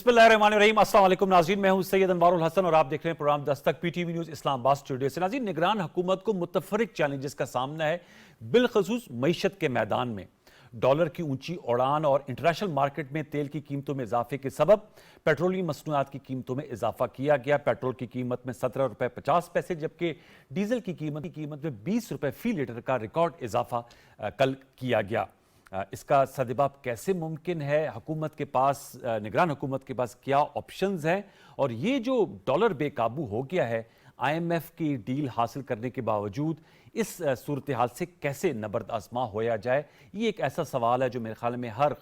बिस्मिल्लाहिर्रहमानिर्रहीम। अस्सलाम वालेकुम नाज़रीन, मैं हूं सैयद अनवारुल हसन और आप देख रहे हैं programme Dastak PTV news Islamabad studio से। नाज़रीन, निगरान हुकूमत को मुतफरिक चैलेंजेस का सामना है, बिलखसूस मईशत के मैदान में। डॉलर की ऊंची उड़ान और इंटरनेशनल मार्केट में तेल की कीमतों में इजाफे के सबब पेट्रोलियम मसनूआत की कीमतों में इजाफा किया गया। पेट्रोल की कीमत में 17 रुपए 50 पैसे जबकि डीजल की कीमत में 20 रुपए फी लीटर का रिकॉर्ड इजाफा कल किया गया। इसका सद्जवाब कैसे मुमकिन है? हुकूमत के पास, निगरान हुकूमत के पास क्या ऑप्शंस हैं? और ये जो डॉलर बेकाबू हो गया है, IMF की डील हासिल करने के बावजूद इस सूरत हाल से कैसे नबर्द आजमा होया जाए, ये एक ऐसा सवाल है जो मेरे ख्याल में हर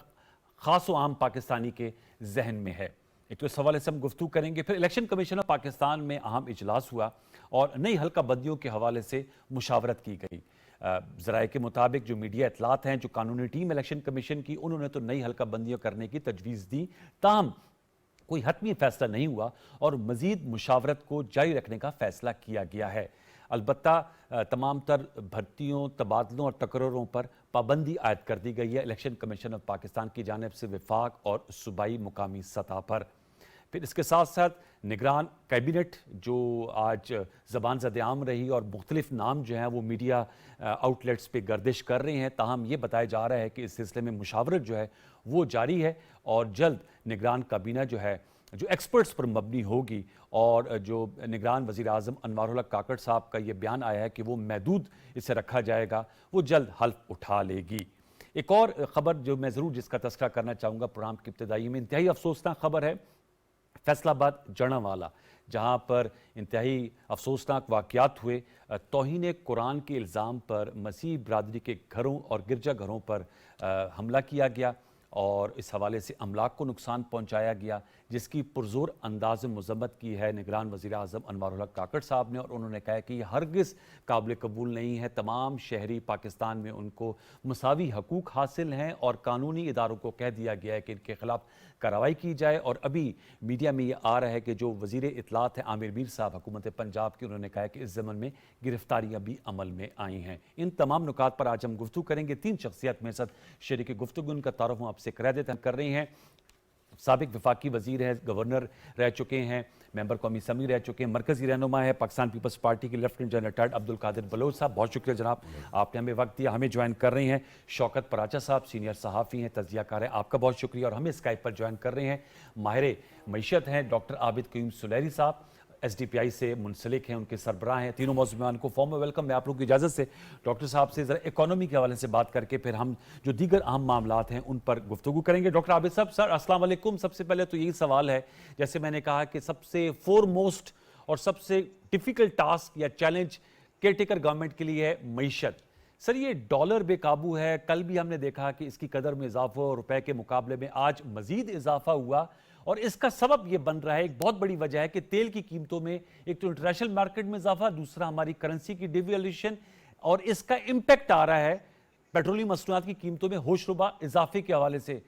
खास व आम पाकिस्तानी के जहन में है। एक तो इस हवाले से हम गुफ्तगू करेंगे। फिर इलेक्शन कमीशन ऑफ पाकिस्तान में अहम इजलास हुआ और नई हल्का बंदियों के हवाले से मुशावरत की गई। ज़राए के मुताबिक जो मीडिया इतलात हैं, जो कानूनी टीम इलेक्शन कमीशन की, उन्होंने तो नई हल्का बंदियाँ करने की तजवीज़ दी, ताहम कोई हतमी फैसला नहीं हुआ और मजीद मुशावरत को जारी रखने का फैसला किया गया है। अलबत्ता तमाम तर भर्तियों, तबादलों और तकर्रों पर पाबंदी आयद कर दी गई है इलेक्शन कमीशन ऑफ पाकिस्तान की जानिब से वफाक और सूबाई मुकामी सतह पर। फिर इसके साथ साथ निगरान कैबिनेट जो आज ज़बान ज़द-ए-आम रही और मुख्तलिफ नाम जो हैं वो मीडिया आउटलेट्स पे गर्दिश कर रहे हैं, ताहम ये बताया जा रहा है कि इस सिलसिले में मुशावरत जो है वो जारी है और जल्द निगरान काबीना जो है, जो एक्सपर्ट्स पर मबनी होगी और जो निगरान वज़ीर आज़म अनवारुल हक काकड़ साहब का ये बयान आया है कि वो महदूद इसे रखा जाएगा, वो जल्द हल्फ उठा लेगी। एक और ख़बर जो मैं ज़रूर जिसका तज़किरा करना चाहूँगा प्रोग्राम की इब्तिदाई में, इंतहाई अफसोसनाक खबर है फैसलाबाद जड़ांवाला, जहाँ पर इंतहाई अफसोसनाक वाक़यात हुए। तौहीन कुरान के इल्ज़ाम पर मसीह बरादरी के घरों और गिरजा घरों पर हमला किया गया और इस हवाले से अमलाक को नुकसान पहुँचाया गया, जिसकी पुरज़ोर अंदाज़ मज़म्मत की है निगरान वज़ीर आज़म अनवारुल हक काकड़ साहब ने। और उन्होंने कहा कि यह हरगिज़ काबिल कबूल नहीं है। तमाम शहरी पाकिस्तान में उनको मसावी हकूक़ हासिल हैं और कानूनी इदारों को कह दिया गया है कि इनके ख़िलाफ़ कार्रवाई की जाए। और अभी मीडिया में ये आ रहा है कि जो वज़ीर इत्तलात हैं आमिर मीर साहब हुकूमत पंजाब के, उन्होंने कहा है कि इस ज़मन में गिरफ्तारियाँ भी अमल में आई हैं। इन तमाम नुकात पर आज हम गुफ्तगू करेंगे। तीन शख्सियत मेरे साथ शरीक गुफ्तगू, उनका तारुफ हम आपसे करा देते हैं कर रही हैं। साबिक वफाकी वज़ीर हैं, गवर्नर रह चुके हैं, मेंबर कौमी असम्बली रह चुके हैं, मरकज़ी रहनुमा है पाकिस्तान पीपल्स पार्टी के lieutenant general retired Abdul Qadir Baloch sahab, बहुत शुक्रिया जनाब, आपने हमें वक्त दिया, हमें ज्वाइन कर रहे हैं। शौकत पराचा साहब सीनियर सहाफ़ी हैं, तज्ज़ियाकार हैं, आपका बहुत शुक्रिया। और हमें स्काइप पर ज्वाइन कर रहे हैं माहिर मईशत हैं डॉक्टर आबिद क़य्यूम सुलैरी साहब, SDPI से मुंसलिक हैं, उनके सरबराह हैं। तीनों मौजूदान को फॉर्म में वेलकम। मैं आप लोगों की इजाज़त से डॉक्टर साहब से ज़रा इकोनॉमी के हवाले से बात करके फिर हम जो दीगर अहम मामलात हैं उन पर गुफ्तगू करेंगे। डॉक्टर आबिद साहब, सर अस्सलाम वालेकुम। सबसे पहले तो यही सवाल है, जैसे मैंने कहा कि सबसे फोरमोस्ट और सबसे डिफ़िकल्ट टास्क या चैलेंज केयरटेकर गवर्नमेंट के लिए है मईशत। सर, ये डॉलर बेकाबू है, कल भी हमने देखा कि इसकी कदर में इजाफा और रुपए के मुकाबले में आज मजीद इजाफा हुआ और इसका सबब यह बन रहा है, एक बहुत बड़ी वजह है कि तेल की कीमतों में एक तो इंटरनेशनल मार्केट में इजाफा, दूसरा हमारी करेंसी की डिवैल्यूएशन, और इसका इम्पैक्ट आ रहा है पेट्रोलियम मसनूआत की कीमतों में होशरुबा इजाफे के हवाले से।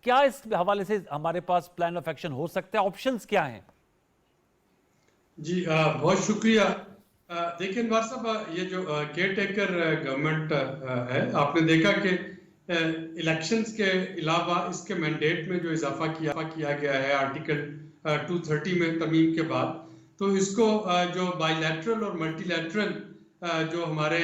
क्या इस हवाले से हमारे पास प्लान ऑफ एक्शन हो सकता है? ऑप्शंस क्या हैं? जी बहुत शुक्रिया। देखिए अनवार साहब, ये जो केयर टेकर गवर्नमेंट है, आपने देखा कि इलेक्शंस के अलावा इसके मैंडेट में जो इजाफा किया गया है आर्टिकल 230 में तरमीम के बाद, तो इसको जो बायलैटरल और मल्टीलैटरल जो हमारे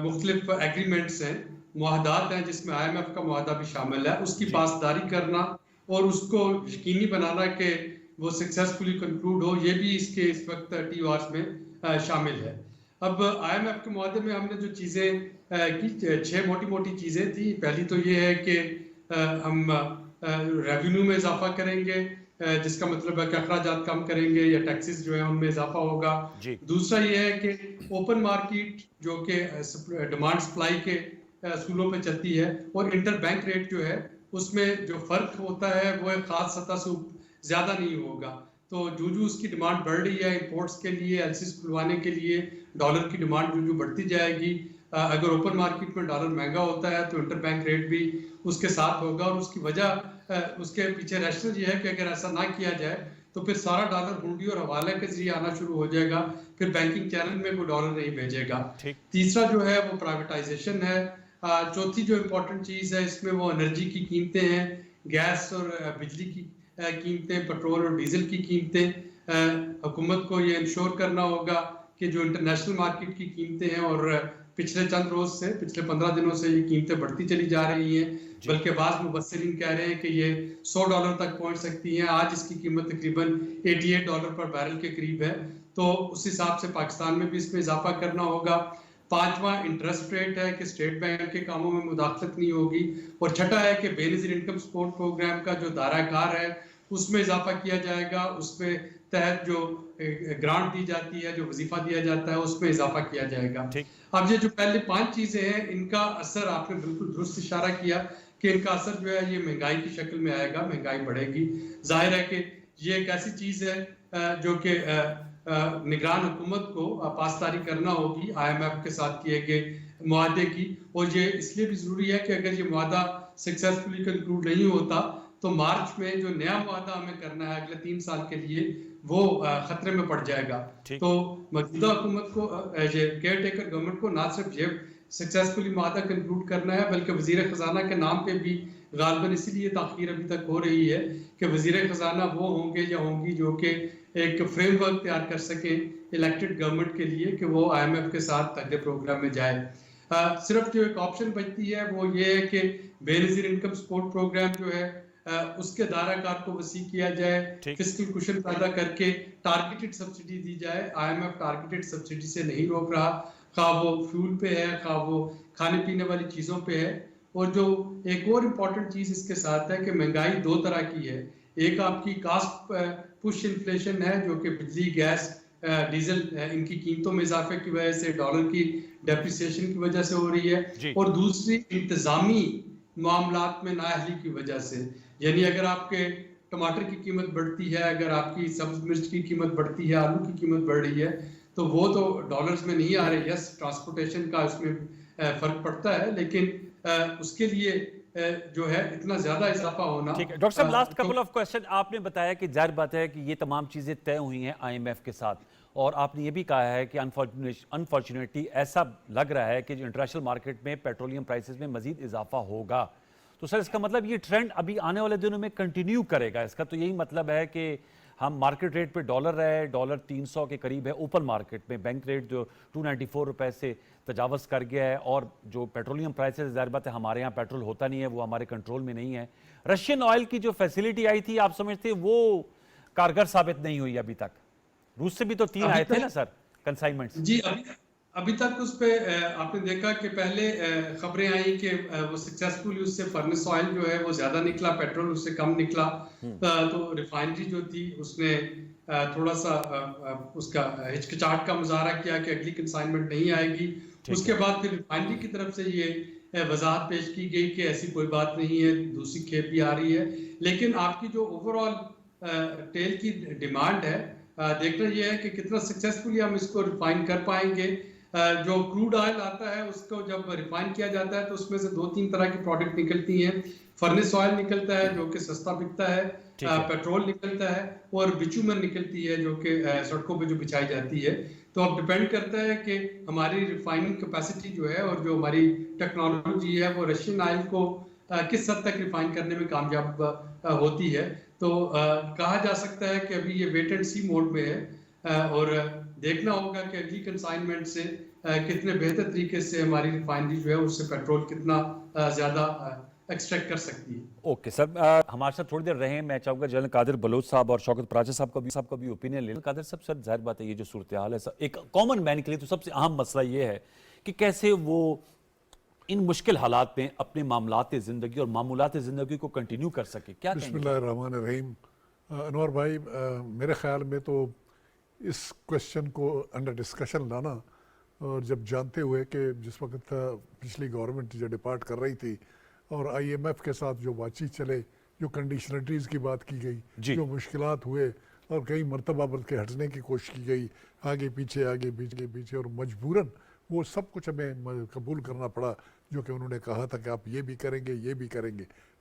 मुख्तलिफ एग्रीमेंट्स हैं, मुआहदात हैं, जिसमें IMF का मुआहदा भी शामिल है, उसकी पासदारी करना और उसको यकीनी बनाना कि वो सक्सेसफुली कंक्लूड हो, ये भी इसके इस वक्त TORs में शामिल है। अब IMF के मुआहदे में हमने जो चीज़ें की, 6 मोटी चीज़ें थी। पहली तो ये है कि हम रेवेन्यू में इजाफा करेंगे, जिसका मतलब है कि अखराजात कम करेंगे या टैक्सेस जो है उनमें इजाफा होगा। दूसरा ये है कि ओपन मार्केट जो कि डिमांड सप्लाई के असूलों पे चलती है, और इंटर बैंक रेट जो है उसमें जो फर्क होता है वो एक खास सतह से ज़्यादा नहीं होगा। तो जो उसकी डिमांड बढ़ रही है इंपोर्ट्स के लिए, LCs खुलवाने के लिए, डॉलर की डिमांड जो बढ़ती जाएगी। अगर ओपन मार्केट में डॉलर महंगा होता है तो इंटर बैंक रेट भी उसके साथ होगा, और उसकी वजह उसके पीछे रैशनल ये है कि अगर ऐसा ना किया जाए तो फिर सारा डॉलर हुंडी और हवाले के जरिए आना शुरू हो जाएगा, फिर बैंकिंग चैनल में कोई डॉलर नहीं भेजेगा। तीसरा जो है वो प्राइवेटाइजेशन है। चौथी जो इम्पोर्टेंट चीज़ है इसमें वो एनर्जी की कीमतें हैं, गैस और बिजली की कीमतें, पेट्रोल और डीजल की कीमतें, हुकूमत को ये इंश्योर करना होगा कि जो इंटरनेशनल मार्केट की कीमतें हैं, और पिछले चंद रोज से, पिछले 15 दिनों से ये कीमतें बढ़ती चली जा रही हैं, बल्कि बाज़ मुबस्सिरीन कह रहे हैं कि ये $100 तक पहुंच सकती हैं। आज इसकी कीमत तकरीबन $88 पर बैरल के करीब है। तो उस हिसाब से पाकिस्तान में भी इसमें इजाफा करना होगा। पांचवा इंटरेस्ट रेट है कि स्टेट बैंक के कामों में मुदाखलत नहीं होगी। और छठा है कि बेनज़ीर इनकम सपोर्ट प्रोग्राम का जो दायरा-कार है उसमें इजाफा किया जाएगा, उसमें तहत जो ग्रांट दी जाती है, जो वजीफा दिया जाता है, उसमें इजाफा किया जाएगा। अब ये जो पहले 5 चीजें हैं, इनका असर आपने बिल्कुल दुरुस्त इशारा किया कि इनका असर जो है ये महंगाई की शक्ल में आएगा, महंगाई बढ़ेगी। जाहिर है कि ये एक ऐसी चीज है जो कि निगरान हुकूमत को पासदारी करना होगी IMF के साथ किए गए मुआहदे की। और ये इसलिए भी जरूरी है कि अगर ये मुआहदा सक्सेसफुली कंक्लूड नहीं होता तो मार्च में जो नया मुआहदा हमें करना है अगले 3 साल के लिए, वो खतरे में पड़ जाएगा। तो मौजूदा हुकूमत को, केयर टेकर गवर्नमेंट को, ना सिर्फ ये सक्सेसफुली मुआहदा कंक्लूड करना है, बल्कि वजीर खजाना के नाम पे भी गालबन इसीलिए ताखीर अभी तक हो रही है कि वजीर खजाना वो होंगे या होंगी जो कि एक फ्रेमवर्क तैयार कर सके इलेक्टेड गवर्नमेंट के लिए कि वो IMF के साथ अगले प्रोग्राम में जाए। सिर्फ जो एक ऑप्शन बचती है वो ये है कि बेनज़ीर इनकम सपोर्ट प्रोग्राम जो है उसके दायराकार को वसी किया जाए, फिस्कल कुशन पैदा करके टारगेटेड सब्सिडी दी जाए। IMF टारगेटेड सब्सिडी से नहीं रोक रहा, खा वो फ्यूल पे है, खा वो खाने पीने वाली चीज़ों पे है। और जो एक और इम्पॉर्टेंट चीज़ इसके साथ है कि महंगाई 2 तरह की है। एक आपकी कास्ट पुश इन्फ्लेशन है जो कि बिजली, गैस, डीजल, इनकी कीमतों में इजाफे की वजह से, डॉलर की डेप्रिसिएशन की वजह से हो रही है। और दूसरी इंतजामी मामलात में नाअहली की वजह से, यानी अगर आपके टमाटर की कीमत बढ़ती है, अगर आपकी सब्ज मिर्च की कीमत बढ़ती है, आलू की कीमत बढ़ रही है, तो वो तो डॉलर्स में नहीं आ रहे। यस, ट्रांसपोर्टेशन का इसमें फर्क पड़ता है, लेकिन उसके लिए जो है इतना ज्यादा इजाफा होना। ठीक है डॉक्टर साहब, लास्ट कपल ऑफ क्वेश्चन। आपने बताया कि जाहिर बात है कि ये तमाम चीज़ें तय हुई हैं IMF के साथ, और आपने ये भी कहा है कि अनफॉर्चुनेटली ऐसा लग रहा है कि जो इंटरनेशनल मार्केट में पेट्रोलियम प्राइसेस में मजीद इजाफा होगा। तो सर इसका मतलब ये ट्रेंड अभी आने वाले दिनों में कंटिन्यू करेगा? इसका तो यही मतलब है कि हम मार्केट रेट पे डॉलर रहे, डॉलर 300 के करीब है ओपन मार्केट में, बैंक रेट जो 294 रुपए से तजावज़ कर गया है, और जो पेट्रोलियम प्राइसेस, ज़ाहिर बात है हमारे यहाँ पेट्रोल होता नहीं है, वो हमारे कंट्रोल में नहीं है। रशियन ऑयल की जो फैसिलिटी आई थी, आप समझते वो कारगर साबित नहीं हुई अभी तक? रूस से भी तो 3 आए थे ना सर कंसाइनमेंट्स। जी, अभी तक उस पे आपने देखा कि पहले खबरें आई कि वो सक्सेसफुली उससे फर्नेस ऑयल जो है वो ज्यादा निकला, पेट्रोल उससे कम निकला। तो रिफाइनरी जो थी उसने थोड़ा सा उसका हिचकिचाहट का मुजाहरा किया कि अगली कंसाइनमेंट नहीं आएगी। उसके बाद फिर रिफाइनरी की तरफ से ये वजाहत पेश की गई कि ऐसी कोई बात नहीं है, दूसरी खेप भी आ रही है। लेकिन आपकी जो ओवरऑल तेल की डिमांड है, देखना यह है कि कितना सक्सेसफुली हम इसको रिफाइन कर पाएंगे। जो क्रूड ऑयल आता है उसको जब रिफाइन किया जाता है तो उसमें से 2-3 तरह की प्रोडक्ट निकलती हैं। फर्नेस ऑयल निकलता है जो कि सस्ता बिकता है, पेट्रोल निकलता है, और बिचुमन निकलती है जो कि सड़कों पे जो बिछाई जाती है। तो अब डिपेंड करता है कि हमारी रिफाइनिंग कैपेसिटी जो है और जो हमारी टेक्नोलॉजी है वो रशियन ऑयल को किस हद तक रिफाइन करने में कामयाब होती है। तो कहा जा सकता है कि अभी ये वेट एंड सी मोड में है, और देखना होगा कि अगली कंसाइनमेंट से कितने बेहतर तरीके से हमारी रिफाइनरी जो है उससे पेट्रोल कितना ज्यादा एक्सट्रैक्ट कर सकती है। ओके सर, हमारे साथ थोड़ी देर रहे। मैं चाहूँगा जनरल कादिर बलोच साहब और शौकत पराचा साहब का भी ओपिनियन ले लें। कादिर साहब, सर जाहिर बात है ये जो सूरत हाल है एक कॉमन मैन के लिए तो सबसे अहम मसला ये है कि कैसे वो इन मुश्किल हालात में अपने मामलात ज़िंदगी और मामूलात ज़िंदगी को कंटिन्यू कर सके। क्या बिस्मिल्लाहिर्रहमानिर्रहीम। अनवर भाई, मेरे ख्याल में तो इस क्वेश्चन को अंडर डिस्कशन लाना, और जब जानते हुए कि जिस वक्त पिछली गवर्नमेंट जो डिपार्ट कर रही थी और IMF के साथ जो बातचीत चले, जो कंडीशनलिटीज़ की बात की गई, जो मुश्किलात हुए और कई मरतबा बल्कि हटने की कोशिश की गई, आगे पीछे, और मजबूरन वो सब कुछ हमें कबूल करना पड़ा, जो कि उन्होंने कहा था कि आप ये भी करेंगे।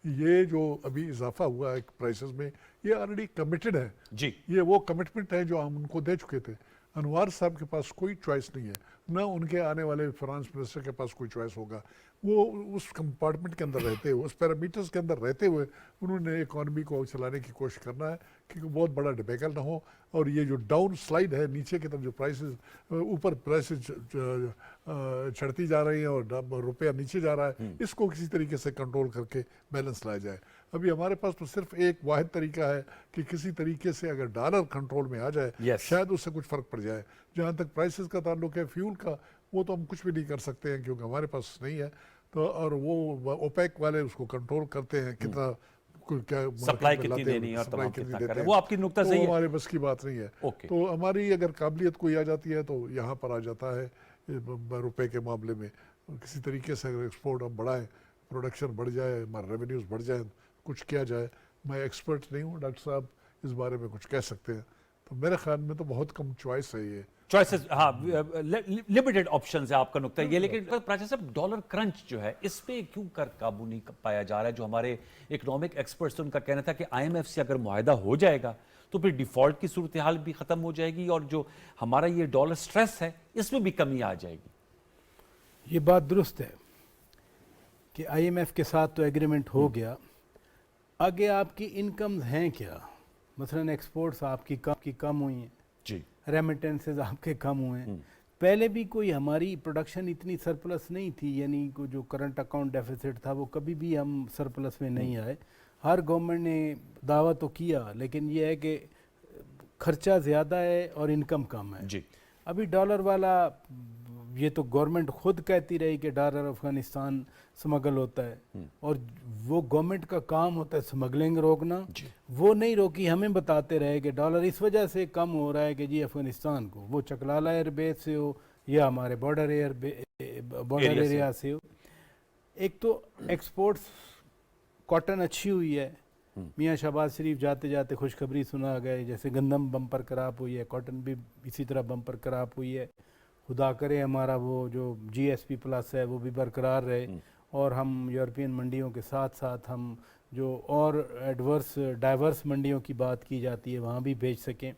ये जो अभी इजाफा हुआ है प्राइसेस में, ये ऑलरेडी कमिटेड है जी। ये वो कमिटमेंट है जो हम उनको दे चुके थे। अनवार साहब के पास कोई चॉइस नहीं है। ना उनके आने वाले फाइनेंस मिनिस्टर के पास कोई चॉइस होगा। वो उस कंपार्टमेंट के अंदर रहते हुए, उस पैरामीटर्स के अंदर रहते हुए उन्होंने इकॉनमी को चलाने की कोशिश करना है कि बहुत बड़ा डिबेकल ना हो, और ये जो डाउन स्लाइड है नीचे की तरफ, जो प्राइसेस ऊपर प्राइसेस चढ़ती जा रही हैं और रुपया नीचे जा रहा है, इसको किसी तरीके से कंट्रोल करके बैलेंस लाया जाए। अभी हमारे पास तो सिर्फ एक वाहिद तरीका है कि किसी तरीके से अगर डॉलर कंट्रोल में आ जाए, Yes. शायद उससे कुछ फ़र्क पड़ जाए। जहाँ तक प्राइसेस का ताल्लुक है फ्यूल का, वो तो हम कुछ भी नहीं कर सकते हैं क्योंकि हमारे पास नहीं है। तो और वो ओपेक वाले उसको कंट्रोल करते हैं, कितना क्या सप्लाई कितनी देनी है और तमाम कितना करें, वो आपकी नुक्ता तो सही है। हमारे बस की बात नहीं है। ओके। तो हमारी अगर काबिलियत कोई आ जाती है तो यहाँ पर आ जाता है रुपए के मामले में। किसी तरीके से अगर एक्सपोर्ट हम बढ़ाएं, प्रोडक्शन बढ़ जाए, हमारे रेवेन्यूज़ बढ़ जाए, कुछ किया जाए। मैं एक्सपर्ट नहीं हूँ, डॉक्टर साहब इस बारे में कुछ कह सकते हैं। तो मेरे ख्याल में तो बहुत कम चॉइस है ये। चॉइसेस, हाँ, लिमिटेड ऑप्शंस है आपका नुक्ता ये। लेकिन प्राची साहब, डॉलर क्रंच जो है, इस पे क्यों कर काबू नहीं पाया जा रहा है? जो हमारे इकोनॉमिक एक्सपर्ट्स, उनका कहना था कि आईएमएफ से अगर मुआहदा हो जाएगा तो फिर डिफॉल्ट की सूरत हाल भी खत्म हो जाएगी और जो हमारा ये डॉलर स्ट्रेस है इसमें भी कमी आ जाएगी। ये बात दुरुस्त है कि आईएमएफ के साथ तो एग्रीमेंट हो गया, आगे आपकी इनकम्स हैं क्या? मसलन एक्सपोर्ट्स आपकी कम हुई हैं जी, रेमिटेंसेस आपके कम हुए हैं। पहले भी कोई हमारी प्रोडक्शन इतनी सरप्लस नहीं थी, यानी को जो करंट अकाउंट डेफिसिट था वो कभी भी हम सरप्लस में नहीं आए। हर गवर्नमेंट ने दावा तो किया, लेकिन ये है कि खर्चा ज़्यादा है और इनकम कम है। जी। अभी डॉलर वाला, ये तो गवर्नमेंट खुद कहती रही कि डॉलर अफगानिस्तान स्मगल होता है और वो गवर्नमेंट का काम होता है स्मगलिंग रोकना। वो नहीं रोकी, हमें बताते रहे कि डॉलर इस वजह से कम हो रहा है कि जी अफगानिस्तान को, वो चकलाला एयरबेस से हो या हमारे बॉर्डर एरिया से हो। एक तो एक्सपोर्ट्स कॉटन अच्छी हुई है, मियाँ शहबाज शरीफ जाते जाते खुशखबरी सुना गए, जैसे गंदम बम्पर क्रॉप हुई है, कॉटन भी इसी तरह बम्पर क्रॉप हुई है। खुदा करे हमारा वो जो जीएसपी प्लस है वो भी बरकरार रहे और हम यूरोपियन मंडियों के साथ साथ हम जो और डाइवर्स मंडियों की बात की जाती है वहाँ भी बेच सकें।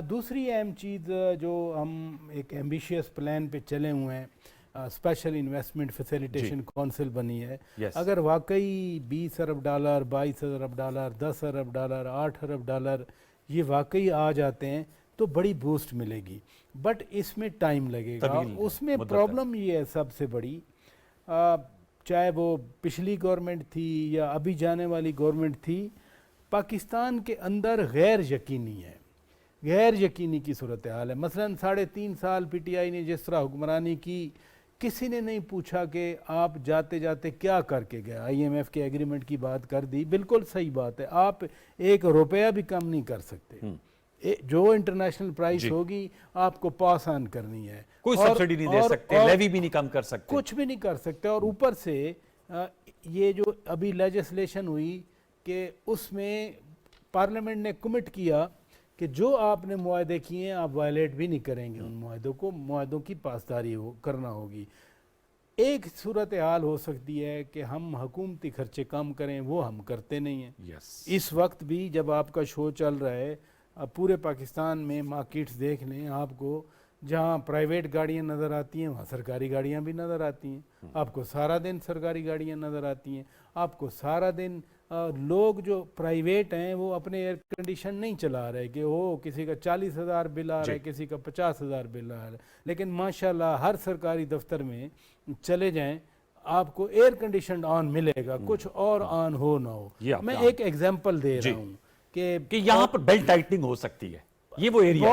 दूसरी अहम चीज़ जो हम एक एम्बिशियस प्लान पे चले हुए हैं, स्पेशल इन्वेस्टमेंट फैसिलिटेशन काउंसिल बनी है। अगर वाकई 20 अरब डॉलर, 22 अरब डॉलर, 10 अरब डॉलर, 8 अरब डॉलर ये वाकई आ जाते हैं तो बड़ी बूस्ट मिलेगी, बट इसमें टाइम लगेगा। उसमें प्रॉब्लम ये है सबसे बड़ी, चाहे वो पिछली गवर्नमेंट थी या अभी जाने वाली गवर्नमेंट थी, पाकिस्तान के अंदर गैर यकीनी की सूरत हाल है। मसलन 3.5 साल पीटीआई ने जिस तरह हुक्मरानी की, किसी ने नहीं पूछा कि आप जाते जाते क्या करके गए। आईएमएफ के एग्रीमेंट की बात कर दी, बिल्कुल सही बात है, आप 1 रुपया भी कम नहीं कर सकते। जो इंटरनेशनल प्राइस होगी आपको पास ऑन करनी है, कोई सब्सिडी नहीं दे सकते, लेवी भी नहीं कम कर सकते, कुछ भी नहीं कर सकते। और ऊपर से ये जो अभी लेजिस्लेशन हुई कि उसमें पार्लियामेंट ने कमिट किया कि जो आपने मुआहदे किए हैं आप वायलेट भी नहीं करेंगे, उन मुआहदों की पासदारी करना होगी। एक सूरत हाल हो सकती है कि हम हुकूमती खर्चे कम करें, वो हम करते नहीं हैं। इस वक्त भी जब आपका शो चल रहा है, पूरे पाकिस्तान में मार्केट्स देख लें, आपको जहाँ प्राइवेट गाड़ियाँ नज़र आती हैं वहाँ सरकारी गाड़ियाँ भी नज़र आती हैं। आपको सारा दिन सरकारी गाड़ियाँ नज़र आती हैं, आपको सारा दिन लोग जो प्राइवेट हैं वो अपने एयर कंडीशन नहीं चला रहे कि वो किसी का 40,000 बिल आ रहा है, किसी का 50,000 बिल आ रहा है, लेकिन माशाल्लाह हर सरकारी दफ्तर में चले जाएं आपको एयर कंडीशन ऑन मिलेगा, कुछ और ऑन हो ना हो। मैं एक एग्जांपल दे रहा हूँ कि यहाँ पर बेल्ट टाइटनिंग हो सकती है। ये वो एरिया,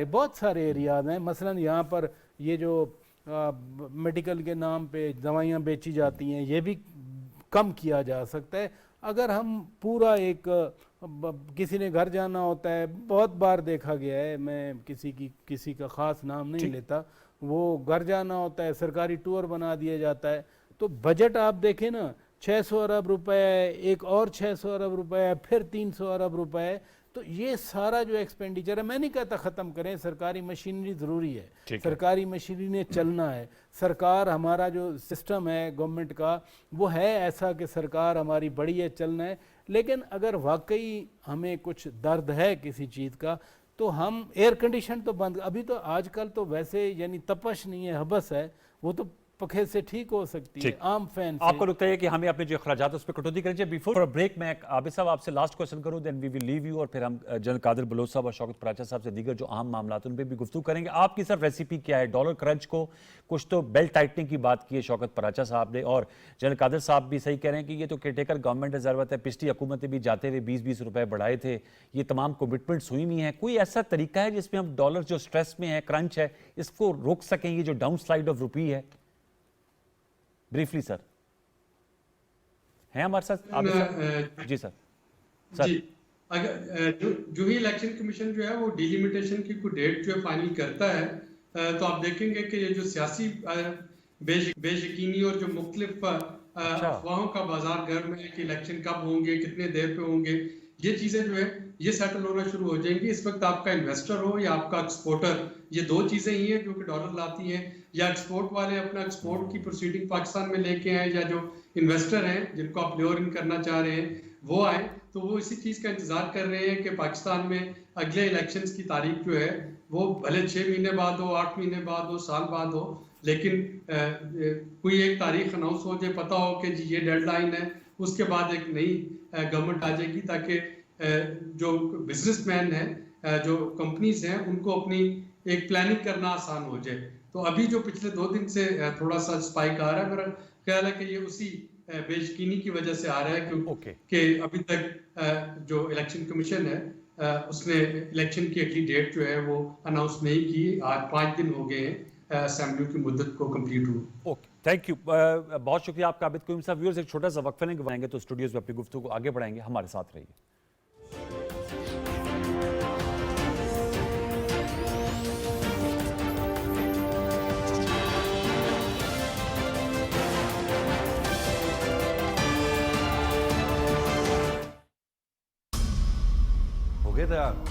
बहुत सारे एरियाज हैं। मसलन यहाँ पर ये जो मेडिकल के नाम पे दवाइयाँ बेची जाती हैं, ये भी कम किया जा सकता है। अगर हम पूरा किसी ने घर जाना होता है, बहुत बार देखा गया है, मैं किसी का ख़ास नाम नहीं लेता, वो घर जाना होता है, सरकारी टूर बना दिया जाता है, तो बजट आप देखें ना, 600 अरब रुपए, एक और 600 अरब रुपए, फिर 300 अरब रुपए। तो ये सारा जो एक्सपेंडिचर है, मैं नहीं कहता ख़त्म करें, सरकारी मशीनरी ज़रूरी है, सरकारी मशीनरी ने चलना है। सरकार, हमारा जो सिस्टम है गवर्नमेंट का वो है ऐसा कि सरकार हमारी बड़ी है, चलना है। लेकिन अगर वाकई हमें कुछ दर्द है किसी चीज़ का تو ہم ایئر کنڈیشن تو بند, ابھی تو آج کل تو ویسے یعنی تپش نہیں ہے, حبس ہے, وہ تو پکھے سے ٹھیک ہو سکتی ہے, عام فین سے. آپ کو لگتا ہے کہ ہمیں اپنے جو اخراجات اس پہ کٹوتی کرنی چاہیے؟ بیفور بریک میں عابد صاحب آپ سے لاسٹ کوسچن کروں, دین وی ول لیو یو, اور پھر ہم جنرل قادر بلوچ صاحب اور شوکت پراچا صاحب سے دیگر جو اہم معاملات ان پہ بھی گفتگو کریں گے. آپ کی سر ریسیپی کیا ہے ڈالر کرنچ کو؟ کچھ تو بیلٹ ٹائٹنگ کی بات کی ہے شوکت پراچا صاحب نے, اور جنرل قادر صاحب بھی صحیح کہہ رہے ہیں کہ یہ تو کیئر گورنمنٹ ہے, ضرورت ہے, پچھلی حکومتیں بھی جاتے ہوئے 20-20 روپے بڑھائے تھے, یہ تمام کمٹمنٹس ہوئی نہیں ہیں. کوئی ایسا طریقہ ہے جس میں ہم ڈالر جو سٹریس میں ہے, کرنچ ہے, اس کو روک سکیں, یہ جو ڈاؤن سلائیڈ آف روپی ہے؟ بریفلی سر ہیں ہمارے ساتھ عابد صاحب؟ جی سر. جی, اگر جو ہی الیکشن کمیشن جو ہے وہ ڈیلیمیٹیشن کی کوئی ڈیٹ جو ہے فائنل کرتا ہے تو آپ دیکھیں گے کہ یہ جو سیاسی بے یقینی اور جو مختلف افواہوں کا بازار گرم ہے کہ الیکشن کب ہوں گے, کتنے دیر پہ ہوں گے, یہ چیزیں جو ہے یہ سیٹل ہونا شروع ہو جائیں گی. اس وقت آپ کا انویسٹر ہو یا آپ کا ایکسپورٹر, یہ دو چیزیں ہی ہیں جو کہ ڈالر لاتی ہیں. یا ایکسپورٹ والے اپنا ایکسپورٹ کی پروسیڈنگ پاکستان میں لے کے آئیں, یا جو انویسٹر ہیں جن کو آپ لیور ان کرنا چاہ رہے ہیں وہ آئیں, تو وہ اسی چیز کا انتظار کر رہے ہیں کہ پاکستان میں اگلے الیکشنز کی تاریخ جو ہے وہ بھلے 6 مہینے بعد ہو, 8 مہینے بعد ہو, سال بعد ہو, لیکن کوئی ایک تاریخ اناؤنس ہو جائے, پتہ ہو کہ جی یہ ڈیڈ لائن ہے, اس کے بعد ایک نئی گورنمنٹ آ جائے گی, تاکہ جو بزنس مین ہیں, جو کمپنیز ہیں, ان کو اپنی ایک پلاننگ کرنا آسان ہو جائے. تو ابھی جو پچھلے 2 دن سے تھوڑا سا اسپائک آ رہا ہے, میرا خیال ہے کہ یہ اسی بے یقینی کی وجہ سے آ رہا ہے کہ ابھی تک جو الیکشن کمیشن ہے اس نے الیکشن کی اگلی ڈیٹ جو ہے وہ اناؤنس نہیں کی. آج 5 دن ہو گئے ہیں اسمبلی کی مدت کو کمپلیٹ ہوئے. اوکے, تھینک یو, بہت شکریہ آپ کا عابد قیوم صاحب. ویورز ایک چھوٹا سا وقفہ لیں گے, بنائیں گے تو اسٹوڈیوز میں اپنی گفتگو کو آگے بڑھائیں گے. ہمارے ساتھ رہیے.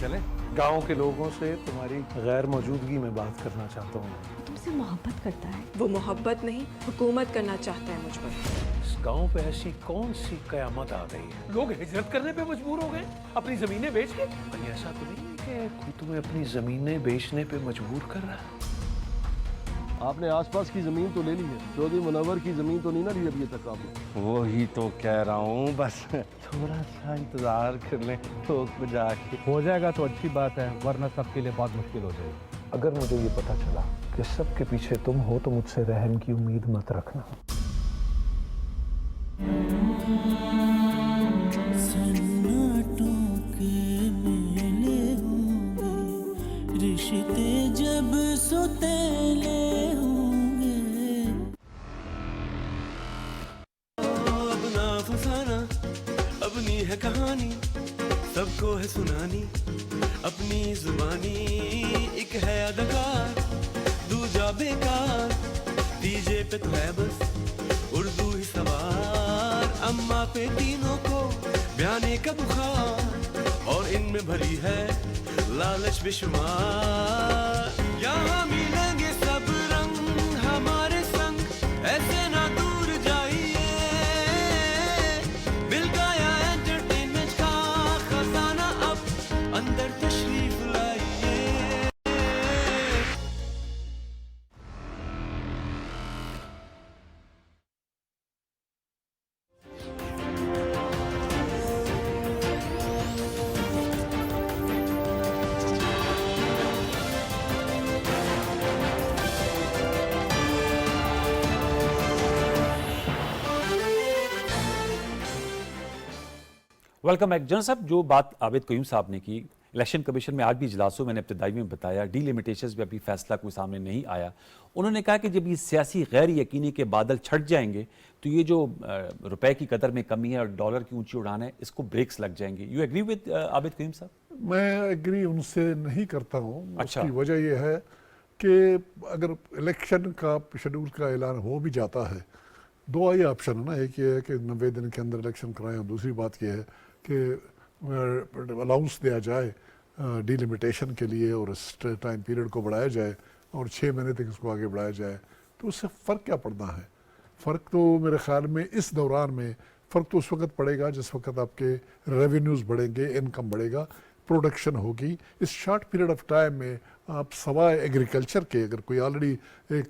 چلیں گاؤں کے لوگوں سے تمہاری غیر موجودگی میں بات کرنا چاہتا ہوں. تم سے محبت کرتا ہے. وہ محبت نہیں, حکومت کرنا چاہتا ہے مجھ پر. اس گاؤں پہ ایسی کون سی قیامت آ گئی ہے؟ لوگ ہجرت کرنے پہ مجبور ہو گئے اپنی زمینیں بیچ کے. کہیں ایسا تو نہیں ہے کہ کوئی تمہیں اپنی زمینیں بیچنے پہ مجبور کر رہا ہے؟ آپ نے آس پاس کی زمین تو لے لی ہے, چودھری منور کی زمین تو نہیں نہ لی ابھی تک آپ نے؟ وہی تو کہہ رہا ہوں, بس تھوڑا سا انتظار کر لیں تو جا کے ہو جائے گا تو اچھی بات ہے, ورنہ سب کے لیے بہت مشکل ہو جائے گی. اگر مجھے یہ پتا چلا کہ سب کے پیچھے تم ہو تو مجھ سے رحم کی امید مت رکھنا. رشتے جب ستیلے ہوں گے, اب نہ فسانا, اپنی ہے کہانی, سب کو ہے سنانی, اپنی زبانی ایک ہے اداکار, دوجا بیکار, تیجے پہ تو ہے بس اردو ہی سوار, اما پہ تینوں کو بیانے کا بخار, اور ان میں بھری ہے لالچ بے شمار. یہاں ملیں گے سب رنگ ہمارے سنگ, ایسے نہ دور جائیے, مل گیا انٹرٹینمنٹ کا خزانہ, اب اندر تشریف لائیے. Welcome back. جنرل صاحب, جو بات عابد قیوم صاحب نے کی, الیکشن کمیشن میں آج بھی اجلاسوں میں نے ابتدائی میں بتایا, ڈی لیمیٹیشنز پہ ابھی فیصلہ کوئی سامنے نہیں آیا. انہوں نے کہا کہ جب یہ سیاسی غیر یقینی کے بادل چھٹ جائیں گے تو یہ جو روپے کی قدر میں کمی ہے اور ڈالر کی اونچی اڑان ہے, اس کو بریکس لگ جائیں گے. یو ایگری ود عابد قیوم صاحب؟ میں ایگری ان سے نہیں کرتا ہوں. اس کی وجہ یہ ہے کہ اگر الیکشن کا شیڈول کا اعلان ہو بھی جاتا ہے, 2 ہی آپشن ہے نا. ایک یہ ہے کہ 90 دن کے اندر الیکشن کرائیں, اور دوسری بات یہ ہے کہ الاؤنس دیا جائے ڈی لیمیٹیشن کے لیے, اور اس ٹائم پیریڈ کو بڑھایا جائے, اور 6 مہینے تک اس کو آگے بڑھایا جائے. تو اس سے فرق کیا پڑنا ہے؟ فرق تو میرے خیال میں اس دوران میں فرق تو اس وقت پڑے گا جس وقت آپ کے ریونیوز بڑھیں گے, انکم بڑھے گا. प्रोडक्शन होगी। इस शॉर्ट पीरियड ऑफ टाइम में आप सवाए एग्रीकल्चर के, अगर कोई ऑलरेडी एक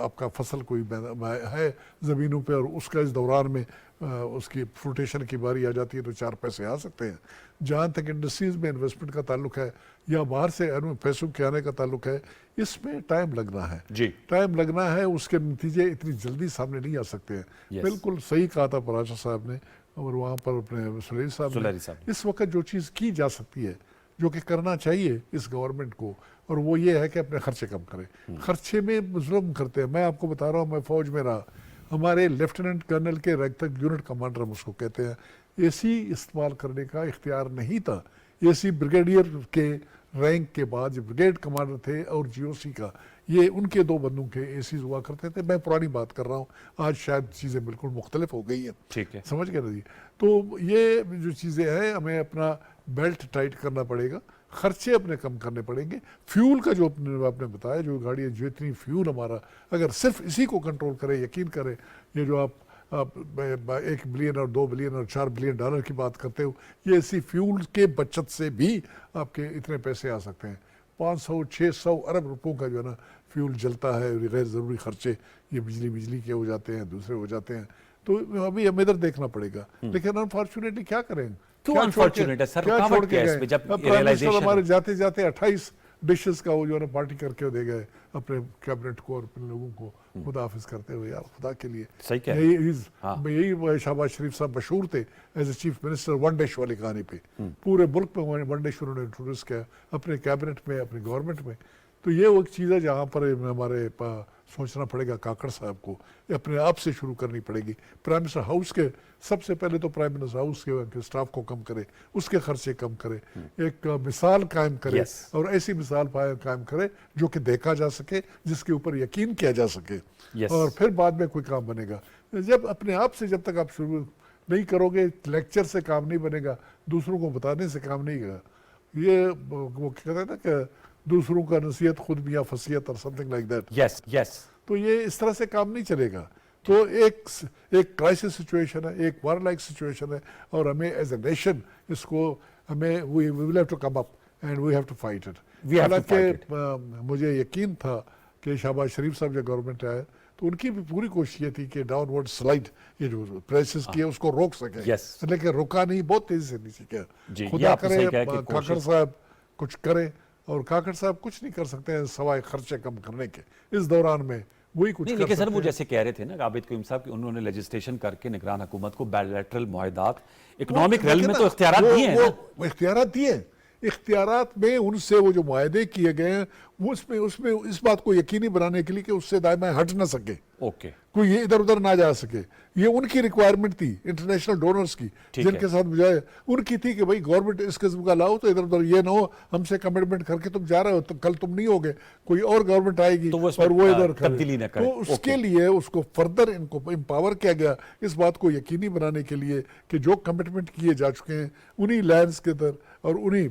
आपका फसल कोई है ज़मीनों पे और उसका इस दौरान में उसकी फ्रूटेशन की बारी आ जाती है तो 4 पैसे आ सकते हैं। जहाँ तक इंडस्ट्रीज़ में इन्वेस्टमेंट का ताल्लुक है या बाहर से पैसों के आने का ताल्लुक है, इसमें टाइम लगना है जी, टाइम लगना है, उसके नतीजे इतनी जल्दी सामने नहीं आ सकते हैं। Yes. बिल्कुल सही कहा था पराशर साहब ने और वहाँ पर अपने सुलेरी साहब सुलेरी ने, साहब। इस वक्त जो चीज़ की जा सकती है, जो कि करना चाहिए इस गवर्नमेंट को, और वो ये है कि अपने खर्चे कम करें। खर्चे में जुल्म करते हैं। मैं आपको बता रहा हूँ, मैं फौज में रहा, हमारे लेफ्टिनेंट कर्नल के रैंक तक यूनिट कमांडर हम उसको कहते हैं, एसी इस्तेमाल करने का इख्तियार नहीं था। एसी ब्रिगेडियर के रैंक के बाद जो ब्रिगेड कमांडर थे और जीओसी का, ये उनके 2 बंदों के एसीज हुआ करते थे। मैं पुरानी बात कर रहा हूँ, आज शायद चीज़ें बिल्कुल मुख्तलिफ हो गई हैं। ठीक है। समझ गए ना जी? तो ये जो चीज़ें हैं, हमें अपना बेल्ट टाइट करना पड़ेगा, खर्चे अपने कम करने पड़ेंगे। फ्यूल का जो आपने बताया, जो गाड़ी है, जो इतनी फ्यूल हमारा, अगर सिर्फ इसी को कंट्रोल करें, यकीन करें, ये जो आप 1 बिलियन और 2 बिलियन और 4 बिलियन डॉलर की बात करते हो, ये इसी फ्यूल के बचत से भी आपके इतने पैसे आ सकते हैं। 500-600 अरब रुपयों का जो है ना फ्यूल जलता है, गैर ज़रूरी खर्चे, ये बिजली के हो जाते हैं, दूसरे हो जाते हैं। तो अभी हमें इधर देखना पड़ेगा। लेकिन अनफॉर्चुनेटली क्या करें, क्यों क्या छोड़ unfortunate है सर? क्या रुकावट छोड़ के क्या है गए? इसमें जब अब प्राइम मिनिस्टर realization- हमारे जाते जाते 28 डिशेस का वो जो है ना पार्टी करके दे गए अपने कैबिनेट को और अपने लोगों को, खुदा हाफिज करते हुए। यार खुदा के लिए सही कह रहे हैं। यही शहबाज शरीफ साहब मशहूर थे as a chief minister one dish वाली कहानी पे। पूरे मुल्क में वन डिश उन्होंने इंट्रोड्यूस किया अपने कैबिनेट में, अपनी गवर्नमेंट में। तो ये वो एक चीज़ है जहाँ पर हमारे सोचना पड़ेगा, काकड़ साहब को अपने आप से शुरू करनी पड़ेगी। प्राइम मिनिस्टर हाउस के सबसे पहले तो प्राइम मिनिस्टर हाउस के स्टाफ को कम करे, उसके खर्चे कम करे, एक मिसाल कायम करे। Yes. और ऐसी मिसाल कायम करे जो कि देखा जा सके, जिसके ऊपर यकीन किया जा सके। Yes. और फिर बाद में कोई काम बनेगा। जब अपने आप से जब तक आप शुरू नहीं करोगे, लेक्चर से काम नहीं बनेगा, दूसरों को बताने से काम नहीं होगा। ये वो कहते हैं ना कि दूसरों का नसीहत खुद मियाँ फसीहत और something like that. Yes yes. तो ये इस तरह से काम नहीं चलेगा। तो एक क्राइसिस सिचुएशन है, एक वार लाइक सिचुएशन है, और हमें एज ए नेशन इसको हमें we will have to come up and we have to fight it. हालांकि मुझे यकीन था कि शहबाज शरीफ साहब जब गवर्नमेंट आए तो उनकी भी पूरी कोशिश ये थी कि डाउनवर्ड स्लाइड, ये जो प्राइसेस किए उसको रोक सके। लेकिन रुका नहीं, बहुत तेजी से नीचे किया। खुदा करे काकड़ साहब कुछ करें, और काकड़ साहब कुछ नहीं कर सकते हैं सवाए खर्चे कम करने के। इस दौरान में वही कुछ नहीं, लेकिन सर वो जैसे कह रहे थे ना आबिद क़य्यूम साहब कि उन्होंने लेजिस्लेशन करके निगरान हुकूमत को बायलैटरल मुआहदात इकोनॉमिक रेल में तो इख्तियारात दिए हैं ना। इख्तियारात दिए, इख्तियारात में उनसे वो जो मुआहदे किए गए हैं उसमें इस बात को यकीनी बनाने के लिए कि उससे दायमा हट ना सके, कोई ये इधर उधर ना जा सके। ये उनकी रिक्वायरमेंट थी इंटरनेशनल डोनर्स की, जिनके साथ मुझे उनकी थी कि भाई गवर्नमेंट इस किस्म का लाओ, तो इधर उधर ये ना हो हमसे कमिटमेंट करके तुम जा रहे हो तो कल तुम नहीं होगे, कोई और गवर्नमेंट आएगी तो और वो इधर तब्दीली न करे। तो उसके लिए उसको फर्दर इनको एम्पावर किया गया, इस बात को यकीनी बनाने के लिए कि जो कमिटमेंट किए जा चुके हैं उन्हीं लैंड्स के अंदर और उन्हीं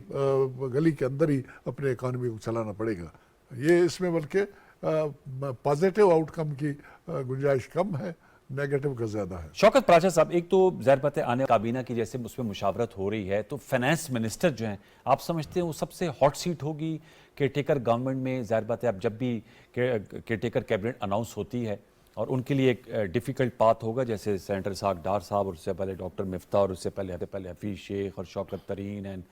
गली के अंदर ही अपने इकॉनमी को चलाना पड़ेगा। ये इसमें बल्कि पॉजिटिव आउटकम की गुंजाइश कम है, नेगेटिव का ज्यादा है। शौकत पराशर साहब, एक तो ज़ाहिर बात है आने काबीना की जैसे उसमें मुशावरत हो रही है, तो फाइनेंस मिनिस्टर जो हैं आप समझते हैं वो सबसे हॉट सीट होगी केयरटेकर गवर्नमेंट में? ज़ाहिर बात है अब जब भी केयरटेकर कैबिनेट अनाउंस होती है और उनके लिए एक डिफ़िकल्ट पाथ होगा, जैसे सेनेटर साग डार साहब और उससे पहले डॉक्टर मिफ्ता और उससे पहले हफीज़ शेख और शौकत तरीन एंड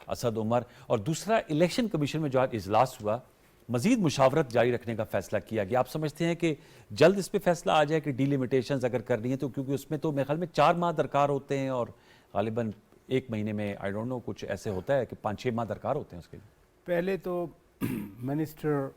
असद उमर, और दूसरा इलेक्शन कमीशन में जो आज इजलास हुआ मजीद मुशावरत जारी रखने का फैसला किया गया। आप समझते हैं कि जल्द इस पे फैसला आ जाए कि डिलिमिटेशंस अगर करनी है तो, क्योंकि उसमें तो मेरे ख्याल में 4 माह दरकार होते हैं और गालिबन 1 महीने में आई डोंट नो कुछ ऐसे होता है कि 5-6 माह दरकार होते हैं उसके लिए। पहले तो मिनिस्टर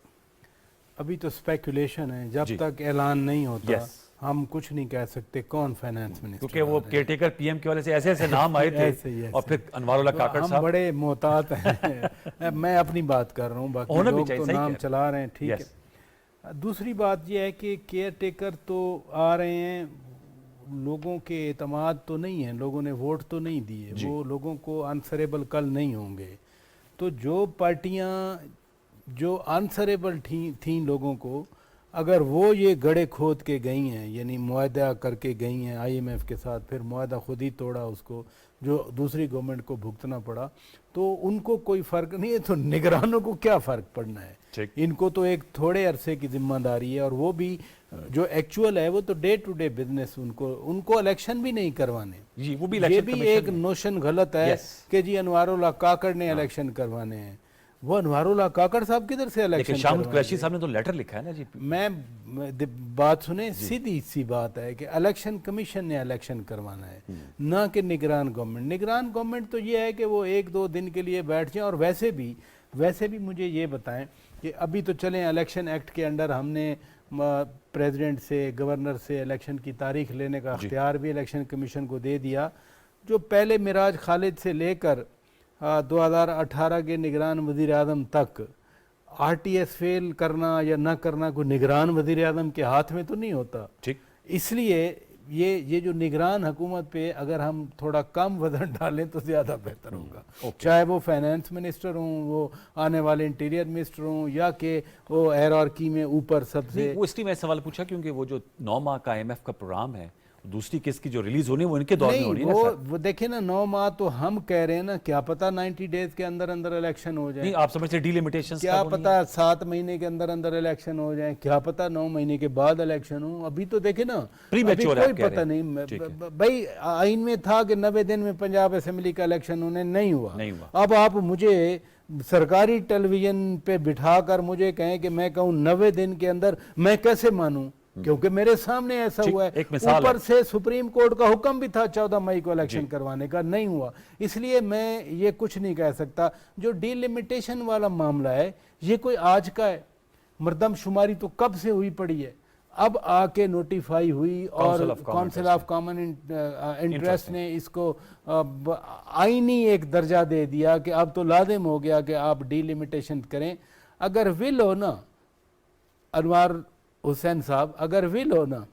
अभी तो स्पेकुलेशन है, जब तक ऐलान नहीं होता हम कुछ नहीं कह सकते कौन फाइनेंस मिनिस्टर, क्योंकि वो केयरटेकर पीएम के वाले से ऐसे नाम आए थे और फिर अनवारुल्लाह काकड़ साहब। हम बड़े मोहतात हैं मैं अपनी बात कर रहा हूँ, बाकी लोग तो नाम चला रहे हैं, ठीक है। दूसरी बात यह है कि केयर टेकर तो आ रहे हैं, लोगों के एतमाद तो नहीं है, लोगों ने वोट तो नहीं दिए, वो लोगों को आंसरेबल कल नहीं होंगे। तो जो पार्टियां जो आंसरेबल थी लोगों को, अगर वो ये गड़े खोद के गई हैं, यानी मुआहदा करके गई हैं IMF के साथ, फिर मुआहदा खुद ही तोड़ा उसको, जो दूसरी गवर्नमेंट को भुगतना पड़ा, तो उनको कोई फ़र्क नहीं है, तो निगरानों को क्या फ़र्क पड़ना है। इनको तो एक थोड़े अरसे की जिम्मेदारी है, और वो भी जो एक्चुअल है वो तो डे टू डे बिजनेस, उनको इलेक्शन भी नहीं करवाने जी, वो भी ये भी एक नोशन गलत है कि जी अनवारुल्लाह काकड़ ने इलेक्शन करवाने हैं। वो अनवारुल्लाह काकड़ साहब किधर से इलेक्शन? लेकिन शाहिद कुरैशी साहब ने तो लेटर लिखा है ना जी। बात सुने, सीधी सी बात है कि इलेक्शन कमीशन ने इलेक्शन करवाना है, ना कि निगरान गवर्नमेंट। निगरान गवर्नमेंट तो ये है कि वो 1-2 दिन के लिए बैठ जाए। और वैसे भी मुझे ये बताएं कि अभी तो चलें इलेक्शन एक्ट के अंडर हमने प्रेसिडेंट से, गवर्नर से इलेक्शन की तारीख लेने का अख्तियार भी इलेक्शन कमीशन को दे दिया। जो पहले मिराज खालिद से लेकर 2018 के निगरान वज़ीर आज़म तक RTS फेल करना या ना करना कोई निगरान वज़ीर आज़म के हाथ में तो नहीं होता। ठीक, इसलिए ये जो निगरान हुकूमत पे अगर हम थोड़ा कम वजन डालें तो ज़्यादा बेहतर होगा। चाहे वो फाइनेंस मिनिस्टर हों, वो आने वाले इंटीरियर मिनिस्टर हों, या कि वो हायरार्की में ऊपर सबसे। वो इसलिए मैं सवाल पूछा क्योंकि वो जो 9 माह का IMF का प्रोग्राम है, दूसरी किस्त की जो रिलीज होनी है वो इनके दौर में होनी है ना सर? वो देखे ना, 9 माह तो हम कह रहे हैं ना, क्या पता 90 डेज के अंदर अंदर इलेक्शन हो जाए। नहीं, आप समझते डिलिमिटेशंस क्या पता 7 महीने के अंदर अंदर इलेक्शन हो जाए, क्या पता 9 महीने के बाद इलेक्शन हो। अभी तो देखे ना, अभी कोई पता नहीं। भाई आइन में था कि 90 दिन में पंजाब असेंबली का इलेक्शन होने, नहीं हुआ। अब आप मुझे सरकारी टेलीविजन पे बिठाकर मुझे कहें कि मैं कहूँ 90 दिन के अंदर, मैं कैसे मानूं? क्योंकि मेरे सामने ऐसा हुआ है। ऊपर से सुप्रीम कोर्ट का हुक्म भी था 14 मई को इलेक्शन करवाने का, नहीं हुआ। इसलिए मैं ये कुछ नहीं कह सकता। जो डिलिमिटेशन वाला मामला है ये कोई आज का है, मर्दमशुमारी तो कब से हुई पड़ी है, अब आके नोटिफाई हुई और काउंसिल ऑफ कॉमन इंटरेस्ट ने इसको आईनी एक दर्जा दे दिया कि अब तो लाजिम हो गया कि आप डिलिमिटेशन करें। अगर विल हो ना अनवार हुसैन साहब, अगर विल हो ना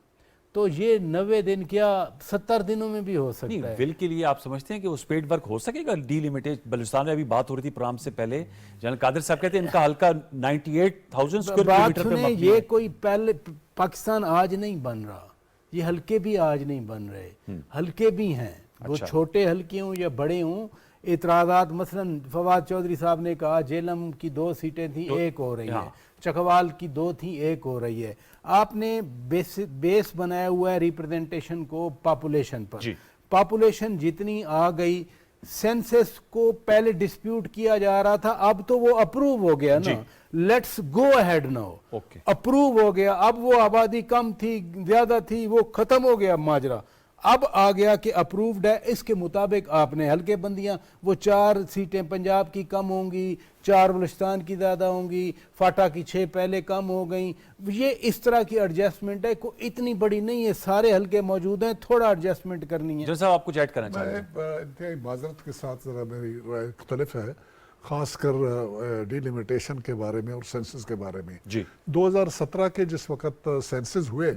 तो ये 90 दिन क्या 70 दिनों में भी हो सकता है। विल के लिए आप समझते हैं कि उस पेड वर्क हो सकेगा? डिलिमिटेड बलूचिस्तान में अभी बात हो रही थी प्रोग्राम से पहले, जनरल कादिर साहब कहते हैं इनका हल्का 98,000 स्क्वायर किलोमीटर पे मबनी है। ये कोई पहले पाकिस्तान आज नहीं बन रहा, ये हल्के भी आज नहीं बन रहे, हल्के भी हैं। वो छोटे हल्के हों या बड़े हों, इतराज़ात मसलन फवाद चौधरी साहब ने कहा जेलम की 2 सीटें थी, 1 हो रही है, चकवाल की 2 थी, 1 हो रही है। आपने बेस बनाया हुआ है रिप्रेजेंटेशन को पॉपुलेशन पर। पॉपुलेशन जितनी आ गई, सेंसस को पहले डिस्प्यूट किया जा रहा था, अब तो वो अप्रूव हो गया ना, let's go ahead now, approve हो गया। अब वो आबादी कम थी ज्यादा थी, वो खत्म हो गया माजरा। अब आ गया कि अप्रूव्ड है, इसके मुताबिक आपने हल्के बंदियां, वो 4 सीटें पंजाब की कम होंगी, 4 बलूचिस्तान की ज़्यादा होंगी, फाटा की 6 पहले कम हो गई। ये इस तरह की एडजस्टमेंट है, कोई इतनी बड़ी नहीं है, सारे हल्के मौजूद हैं, थोड़ा एडजस्टमेंट करनी है। जो साहब आप कुछ ऐड करना चाह रहे हैं? मैं इंतहाई माजरत के साथ ज़रा मेरी राय मुख्तलिफ है, ख़ासकर डिलिमिटेशन के बारे में और सेंसस के बारे में। 2017 के जिस वक्त सेंसस हुए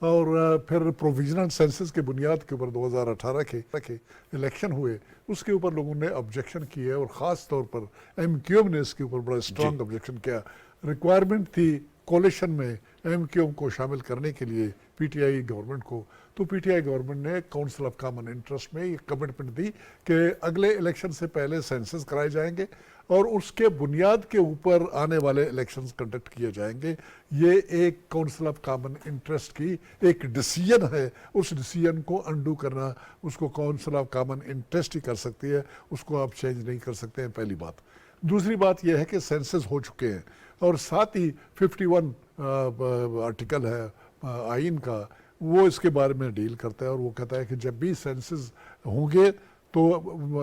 और फिर प्रोविजनल सेंसस के बुनियाद के ऊपर 2018 के इलेक्शन हुए, उसके ऊपर लोगों ने ऑब्जेक्शन किए और ख़ास तौर पर MQM ने इसके ऊपर बड़ा स्ट्रॉन्ग ऑब्जेक्शन किया। रिक्वायरमेंट थी कोलिशन में MQM को शामिल करने के लिए PTI गवर्नमेंट को, तो PTI गवर्नमेंट ने काउंसिल ऑफ कॉमन इंटरेस्ट में ये कमिटमेंट दी कि अगले इलेक्शन से पहले सेंसस कराए जाएंगे और उसके बुनियाद के ऊपर आने वाले इलेक्शंस कंडक्ट किए जाएंगे। ये एक काउंसिल ऑफ कॉमन इंटरेस्ट की एक डिसीजन है, उस डिसीजन को अंडू करना उसको काउंसिल ऑफ कॉमन इंटरेस्ट ही कर सकती है, उसको आप चेंज नहीं कर सकते हैं, पहली बात। दूसरी बात यह है कि सेंसस हो चुके हैं और साथ ही 51 आर्टिकल है आइन का, वो इसके बारे में डील करता है और वो कहता है कि जब भी सेंसस होंगे तो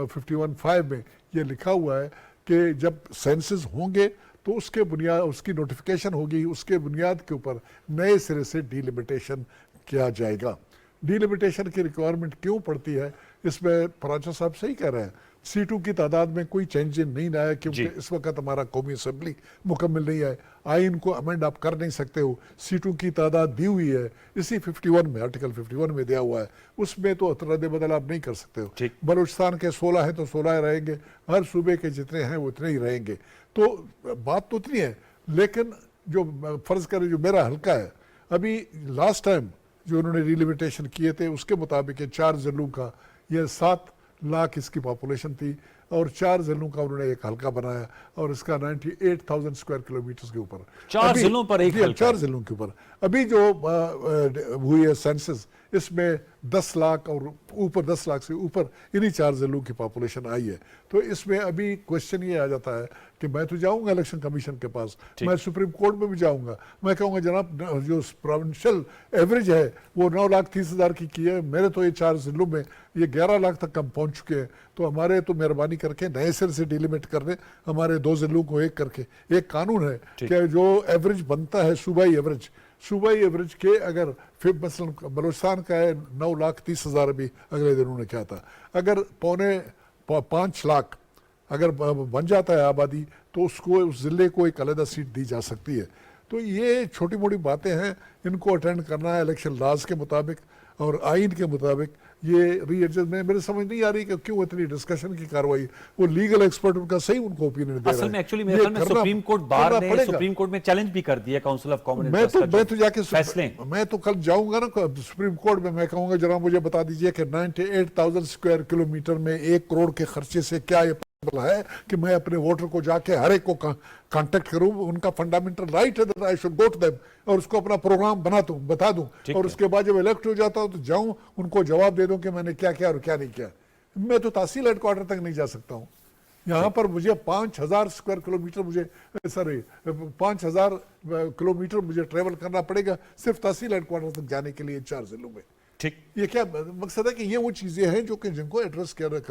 51(5) में ये लिखा हुआ है कि जब सेंसस होंगे तो उसके बुनियाद उसकी नोटिफिकेशन होगी, उसके बुनियाद के ऊपर नए सिरे से डिलिमिटेशन किया जाएगा। डिलिमिटेशन की रिक्वायरमेंट क्यों पड़ती है, इसमें फराचा साहब सही कह रहे हैं, सीटों की तादाद में कोई चेंज नहीं आया क्योंकि इस वक्त हमारा कौमी असम्बली मुकम्मल नहीं है, आइन को अमेंड आप कर नहीं सकते हो, सीटों की तादाद दी हुई है इसी 51 में, आर्टिकल 51 में दिया हुआ है, उसमें तो रद्द बदल आप नहीं कर सकते हो। बलूचिस्तान के 16 हैं तो 16 रहेंगे, हर सूबे के जितने हैं वो उतने ही रहेंगे। तो बात तो उतनी है, लेकिन जो फर्ज करें जो मेरा हल्का है, अभी लास्ट टाइम जो उन्होंने रिलिमिटेशन किए थे उसके मुताबिक 4 जिलों का ये 7 लाख इसकी पॉपुलेशन थी और 4 जिलों का उन्होंने एक हल्का बनाया और इसका 98,000 स्क्वायर किलोमीटर के ऊपर 4 जिलों पर एक हल्का। 4 जिलों के ऊपर अभी जो हुई है सेंसस, इसमें 10 लाख और ऊपर 10 लाख से ऊपर इन्हीं 4 जिलों की पॉपुलेशन आई है। तो इसमें अभी क्वेश्चन ये आ जाता है कि मैं तो जाऊंगा इलेक्शन कमीशन के पास, मैं सुप्रीम कोर्ट में भी जाऊंगा, मैं कहूँगा जनाब जो प्रोविंशियल एवरेज है वो 9,30,000 की है, मेरे तो ये 4 जिलों में ये 11 लाख तक हम पहुंच चुके हैं, तो हमारे तो मेहरबानी करके नए सिरे से डिलिमिट कर दें हमारे 2 जिलों को एक करके। एक कानून है कि जो एवरेज बनता है सूबाई एवरेज के, अगर फिर मसलन बलूचिस्तान का है 9,30,000 अभी अगले दिन उन्होंने क्या था, अगर 5 लाख अगर बन जाता है आबादी तो उसको उस ज़िले को एक अलग सीट दी जा सकती है। तो ये छोटी मोटी बातें हैं, इनको अटेंड करना है इलेक्शन लॉज के मुताबिक और आइन के मुताबिक। ये रीएडजस्टमेंट मेरे समझ नहीं आ रही कि क्यों इतनी डिस्कशन की कार्रवाई, वो लीगल एक्सपर्ट उनका सही उनको ओपिनियन दे रहा है। असल में एक्चुअली मेरे ख्याल में सुप्रीम कोर्ट बार ने सुप्रीम कोर्ट में चैलेंज भी कर दिया काउंसिल ऑफ कॉमन इंटरेस्ट का। मैं तो जाके फैसले मैं तो कल जाऊंगा ना सुप्रीम कोर्ट में, मैं कहूंगा जरा मुझे बता दीजिए कि 98,000 स्क्वायर किलोमीटर में 1 करोड़ के खर्चे से क्या ये है कि मैं अपने वोटर को जाके हर एक को कांटेक्ट करूं, उनका फंडामेंटल राइट है that I should go to them और उसको अपना प्रोग्राम बता दूं और उसके बाद जब इलेक्ट हो जाता हूं तो जाऊं उनको जवाब दे दूं कि मैंने क्या किया और क्या नहीं किया। मैं तो तहसील हेडक्वार्टर तक नहीं जा सकता हूं, यहाँ पर मुझे 5,000 स्क्वायर किलोमीटर 5,000 किलोमीटर मुझे ट्रेवल करना पड़ेगा सिर्फ तहसील हेडक्वार्टर तक जाने के लिए 4 जिलों में। ठीक, ये क्या मकसद है कि ये वो चीजें हैं जो कि जिनको एड्रेस करना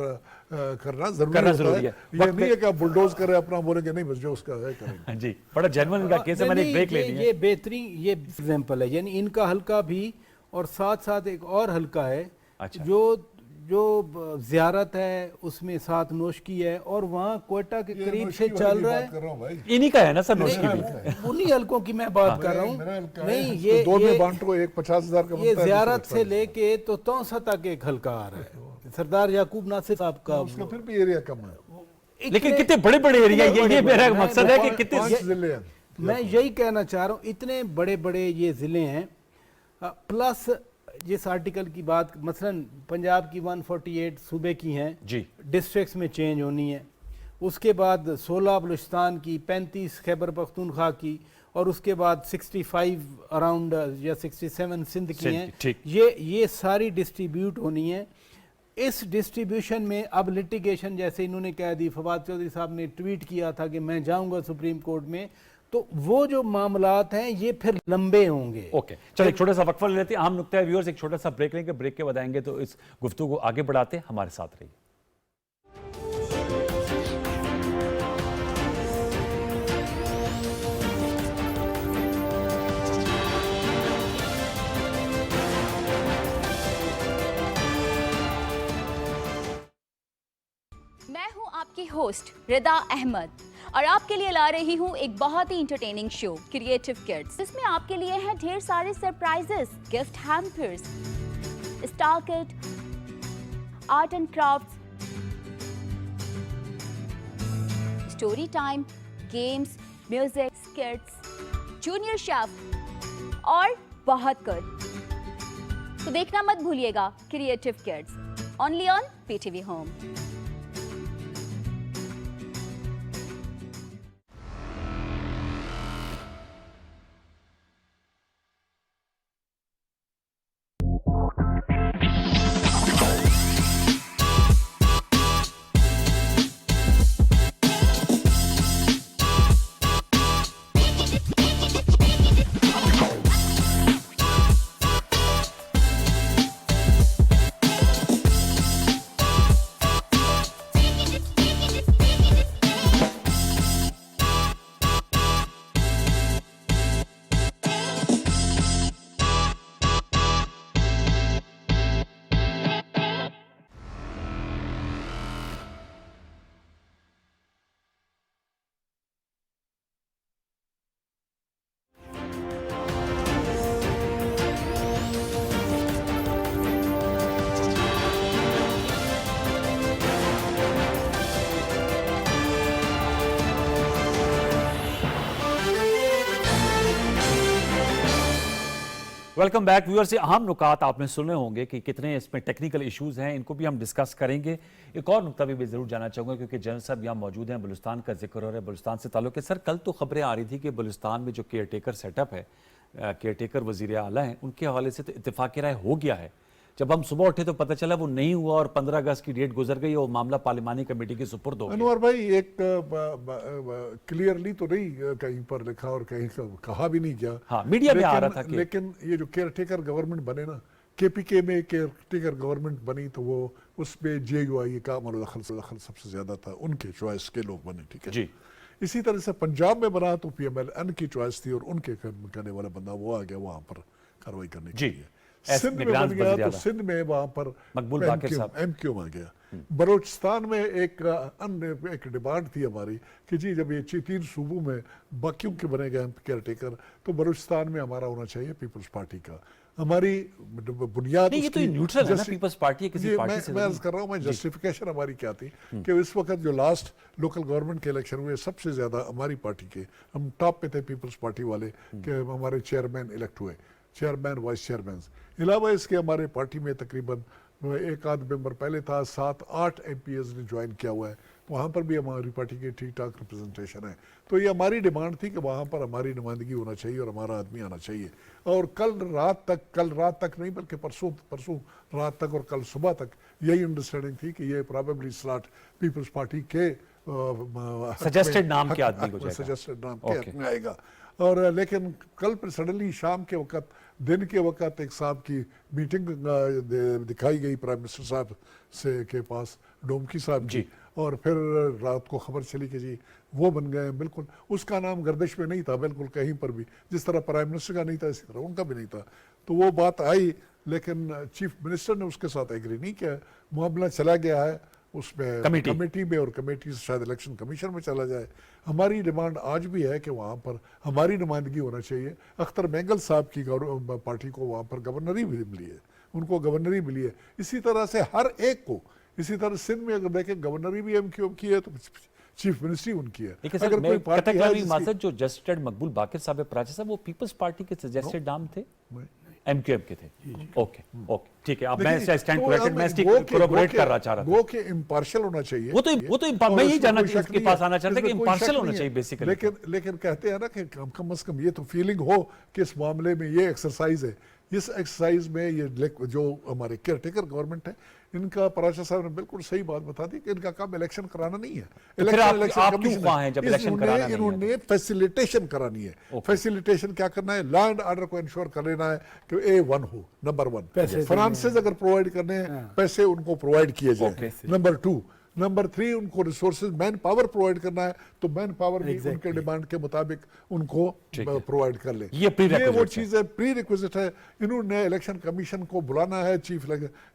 जरूरी है। ये नहीं है कि आप बुलडोज करें अपना बोलेंगे नहीं बस जो उसका है करेंगे। जी, बड़ा जेन्युइन इनका केस है, मैंने एक ब्रेक ले लिया। ये बेहतरीन ये एग्जांपल है, यानी इनका हल्का भी और साथ साथ एक और हल्का है जो ज़ियारत है उसमें साथ नोशकी है और वहाँ कोयटा के करीब से चल रहा है, इन्हीं का है ना सर नोशकी भी, उन्हीं हल्कों की मैं बात कर रहा हूँ। नहीं ये दो में बांटो, एक 50,000 का ये ज़ियारत से लेके तो तौसा तक एक हल्का आ रहा है, सरदार याकूब नासिर साहब का, उसका फिर भी एरिया कम है, लेकिन कितने बड़े बड़े एरिया, ये मेरा मकसद है कि कितने जिले हैं। मैं यही कहना चाह रहा हूँ, इतने बड़े बड़े ये ज़िले हैं, प्लस जिस आर्टिकल की बात मसलन पंजाब की 148 सूबे की हैं जी, डिस्ट्रिक्ट्स में चेंज होनी है, उसके बाद 16 बलूचिस्तान की, 35 खैबर पख्तूनख्वा की और उसके बाद 65 अराउंड या 67 सिंध की हैं, ये सारी डिस्ट्रीब्यूट होनी है। इस डिस्ट्रीब्यूशन में अब लिटिगेशन जैसे इन्होंने कह दी, फवाद चौधरी साहब ने ट्वीट किया था कि मैं जाऊंगा सुप्रीम कोर्ट में, तो वो जो मामलात हैं ये फिर लंबे होंगे। ओके, चलो एक छोटा सा वक्फा ले लेते हैं, अहम नुक्ता है व्यूअर्स, एक छोटा सा ब्रेक लेंगे, ब्रेक के बाद आएंगे तो इस गुफ्तगू को आगे बढ़ाते हैं, हमारे साथ रहिए। मैं हूं आपकी होस्ट रिदा अहमद और आपके लिए ला रही हूं एक बहुत ही इंटरटेनिंग शो क्रिएटिव किड्स। इसमें आपके लिए हैं ढेर सारे surprises, gift hampers, star kit, art and crafts, story time, games, music, स्किट्स, junior chef और बहुत कुछ। तो देखना मत भूलिएगा creative kids, only on PTV home. Welcome back viewer. से अहम नुकात आपने सुने होंगे कि कितने इसमें टेक्निकल इश्यूज हैं, इनको भी हम डिस्कस करेंगे। एक और नुकता भी मैं ज़रूर जानना चाहूँगा क्योंकि जनरल साहब यहाँ मौजूद हैं, बलूचिस्तान का जिक्र हो रहा है, बलूचिस्तान से ताल्लुक़ है। सर, कल तो खबरें आ रही थी कि बलूचिस्तान में जो केयर टेकर सेटअप है, केयर टेकर वज़ीर आला हैं, उनके हवाले से तो इत्तेफाक राय हो गया है। जब हम सुबह उठे तो पता चला वो नहीं हुआ और 15 अगस्त की डेट गुजर गई और मामला पार्लिमानी कमेटी के सुपुर्द हो गया। अनवर भाई, एक क्लियरली तो नहीं कहीं पर लिखा और कहीं कहा भी नहीं गया। हाँ, मीडिया में आ रहा था कि लेकिन ये जो केयर टेकर गवर्नमेंट बने ना, केपीके में केयर टेकर गवर्नमेंट बनी तो वो उसमें जेयूआई का दखल सबसे ज्यादा था, उनके चॉइस के लोग बने, ठीक है जी। इसी तरह से पंजाब में बना तो पीएमएल की चॉइस थी और उनके करने वाला बंदा वो आ गया वहां पर कार्रवाई करने के लिए। सिंध में बन गया तो सिंध में वहां पर मकबूल बाकिर साहब एमक्यूएम आ गया। बलूचिस्तान में एक डिमांड थी हमारी कि जी जब ये 3 सूबों में बाकियों के बने गए केयर टेकर तो बलूचिस्तान में हमारा होना चाहिए पीपल्स पार्टी का। हमारी बुनियाद ये तो न्यूट्रल है ना, पीपल्स पार्टी है किसी पार्टी से। मैं अर्ज कर रहा हूँ, मैं जस्टिफिकेशन हमारी क्या थी कि इस वक्त जो लास्ट लोकल गवर्नमेंट के इलेक्शन हुए सबसे ज्यादा हमारी पार्टी के, हम टॉप पे थे पीपल्स पार्टी वाले कि हमारे चेयरमैन इलेक्ट हुए, चेयरमैन वाइस चेयरमैन। अलावा इसके हमारे पार्टी में तकरीबन एक आध मेंबर पहले था, 7-8 MPs ने ज्वाइन किया हुआ है, वहाँ पर भी हमारी पार्टी की ठीक ठाक रिप्रेजेंटेशन है। तो ये हमारी डिमांड थी कि वहाँ पर हमारी नुमाइंदगी होना चाहिए और हमारा आदमी आना चाहिए। और कल रात तक नहीं बल्कि परसों रात तक और कल सुबह तक यही अंडरस्टैंडिंग थी कि ये प्रोबेबली स्लॉट पीपल्स पार्टी के सजेस्टेड नाम के आदमी को जाएगा, सजेस्टेड नाम के हक में आएगा। और लेकिन कल पर सडनली शाम के वक्त, दिन के वक्त एक साहब की मीटिंग दिखाई गई प्राइम मिनिस्टर साहब से के पास, डोमकी साहब जी, और फिर रात को खबर चली कि जी वो बन गए। बिल्कुल उसका नाम गर्दिश में नहीं था बिल्कुल कहीं पर भी, जिस तरह प्राइम मिनिस्टर का नहीं था इसी तरह उनका भी नहीं था। तो वो बात आई लेकिन चीफ मिनिस्टर ने उसके साथ एग्री नहीं किया। मामला चला गया है उसमें कमेटी में और कमेटी से शायद इलेक्शन कमीशन में चला जाए। हमारी डिमांड आज भी है कि वहाँ पर हमारी नुमाइंदगी होना चाहिए। अख्तर मैंगल साहब की पार्टी को वहाँ पर गवर्नरी भी मिली है, उनको गवर्नरी मिली है। इसी तरह से हर एक को, इसी तरह सिंध में अगर देखें गवर्नरी भी एमक्यूएम की है तो चीफ मिनिस्ट्री उनकी है। अगर कोई पार्टी है जो जस्टिस्ड मकबूल बाकिर साहब प्राची साहब, वो पीपल्स पार्टी के सजेस्टेड नाम थे, एमक्यूएम के थे। ओके ठीक है, अब मैं स्टैंड करेक्टेड, मैं इसकी कोलैबोरेट कर रहा चाह रहा था। वो कि इंपार्शियल होना चाहिए, वो तो मैं यही जानना इसके पास आना चाहता कि इंपार्शियल होना चाहिए बेसिकली। लेकिन कहते हैं ना कि कम से कम ये तो फीलिंग हो कि इस मामले में ये एक्सरसाइज है। इस एक्सरसाइज में ये जो हमारे केयर टेकर गवर्नमेंट है, इनका पराशा साहब ने बिल्कुल सही बात बता दी कि इनका काम इलेक्शन कराना नहीं है। इन्होंने फैसिलिटेशन करानी है। फैसिलिटेशन क्या करना है? लॉ एंड ऑर्डर को इंश्योर कर लेना है कि A1 हो, नंबर 1। फाइनेंसेस अगर प्रोवाइड करने हैं पैसे उनको प्रोवाइड किए जाए, नंबर 2। नंबर 3 उनको रिसोर्सेज मैन पावर प्रोवाइड करना है तो मैन पावर भी उनके डिमांड के मुताबिक उनको प्रोवाइड कर ले। ये वो चीज है, प्री रिक्विजिट है। इन्होंने इलेक्शन कमीशन को बुलाना है चीफ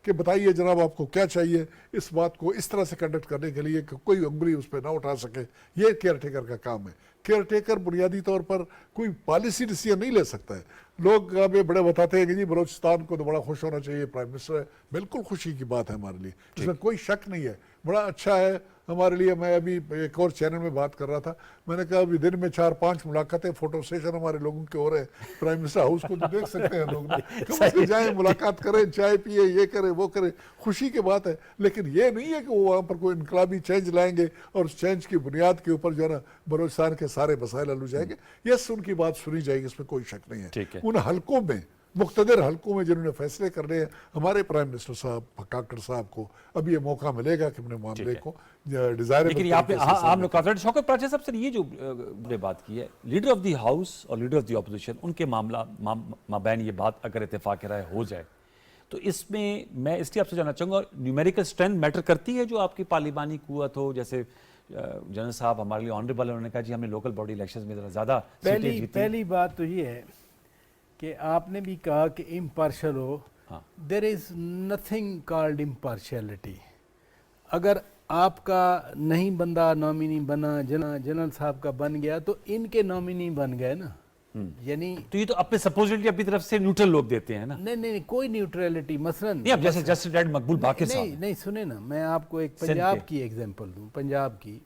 कि बताइए जनाब आपको क्या चाहिए, इस बात को इस तरह से कंडक्ट करने के लिए कि कोई उंगली उस पर ना उठा सके। ये केयर टेकर का काम है। केयर टेकर बुनियादी तौर पर कोई पॉलिसी डिसीजन नहीं ले सकता है। लोग हमें बड़े बताते हैं कि जी बलूचिस्तान को तो बड़ा खुश होना चाहिए, प्राइम मिनिस्टर है। बिल्कुल खुशी की बात है हमारे लिए, इसमें कोई शक नहीं है, बड़ा अच्छा है हमारे लिए। मैं अभी एक और चैनल में बात कर रहा था, मैंने कहा अभी दिन में 4-5 मुलाकातें, फोटो सेशन हमारे लोगों के हो रहे हैं। प्राइम मिनिस्टर हाउस को तो देख सकते हैं लोग, कम जाए मुलाकात करें, चाय पिए, ये करें वो करें, खुशी की बात है। लेकिन ये नहीं है कि वो वहाँ पर कोई इनकलाबी चेंज लाएंगे और उस चेंज की बुनियाद के ऊपर जो है ना बलूचिस्तान के सारे मसाइल हल हो जाएंगे। यस, उनकी बात सुनी जाएगी, इसमें कोई शक नहीं है। उन हलकों में, मुख्तदर हलकों में जिन्होंने फैसले करने हैं, हमारे प्राइम मिनिस्टर साहब काकड़ साहब को अब ये मौका मिलेगा कि अपने मामले को डिजायर। लेकिन आप लोग काफी शौकत प्राची साहब से ये जो बात की है, लीडर ऑफ द हाउस और लीडर ऑफ द ऑपोजिशन, उनके माबैन ये बात अगर इत्तेफाक राय हो जाए तो इसमें मैं इसलिए आपसे जानना चाहूँगा, न्यूमेरिकल स्ट्रेंथ मैटर करती है जो आपकी पार्लिमानी कुव्वत हो? जैसे जनरल साहब हमारे लिए ऑनरेबल, उन्होंने कहा जी हमने लोकल बॉडी इलेक्शंस में ज़्यादा पहली बात तो ये है कि आपने भी कहा कि इम्पार्शल हो। There is nothing called impartiality. अगर आपका नहीं बंदा नॉमिनी बना, जनरल साहब का बन गया तो इनके नॉमिनी बन गए ना। यानी तो ये तो अपने सपोजिटली अपनी तरफ से न्यूट्रल लोग देते हैं ना। नहीं कोई न्यूट्रलिटी मसलन नहीं, अब जैसे जस्टिस मकबूल बाकिर साहब। नहीं सुने ना, मैं आपको एक पंजाब की एग्जांपल दूं। पंजाब की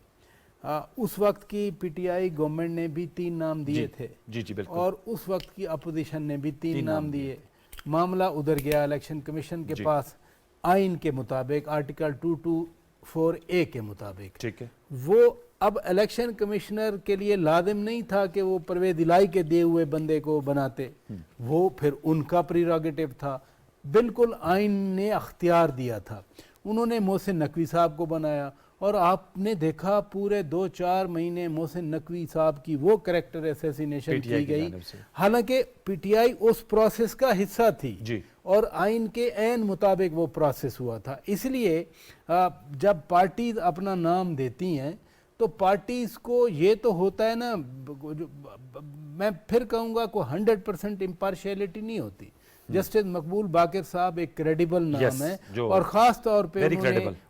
उस वक्त की पीटीआई गवर्नमेंट ने भी 3 नाम दिए थे जी जी बिल्कुल, और उस वक्त की अपोजिशन ने भी 3 नाम दिए। मामला उधर गया इलेक्शन कमीशन के पास, आइन के मुताबिक आर्टिकल 224A के मुताबिक, ठीक है। वो अब इलेक्शन कमिश्नर के लिए लाजिम नहीं था कि वो परवेज इलाही के दिए हुए बंदे को बनाते, वो फिर उनका प्रीरोगेटिव था, बिल्कुल आइन ने अख्तियार दिया था। उन्होंने मोहसिन नकवी साहब को बनाया और आपने देखा पूरे 2-4 महीने मोहसिन नकवी साहब की वो कैरेक्टर असैसिनेशन की गई, हालांकि पीटीआई उस प्रोसेस का हिस्सा थी जी, और आइन के ऐन मुताबिक वो प्रोसेस हुआ था। इसलिए जब पार्टीज अपना नाम देती हैं तो पार्टीज को ये तो होता है ना, मैं फिर कहूँगा को 100% इम्पार्शियलिटी नहीं होती। जस्टिस मकबूल बाकिर साहब एक क्रेडिबल नाम है और ख़ास तौर पे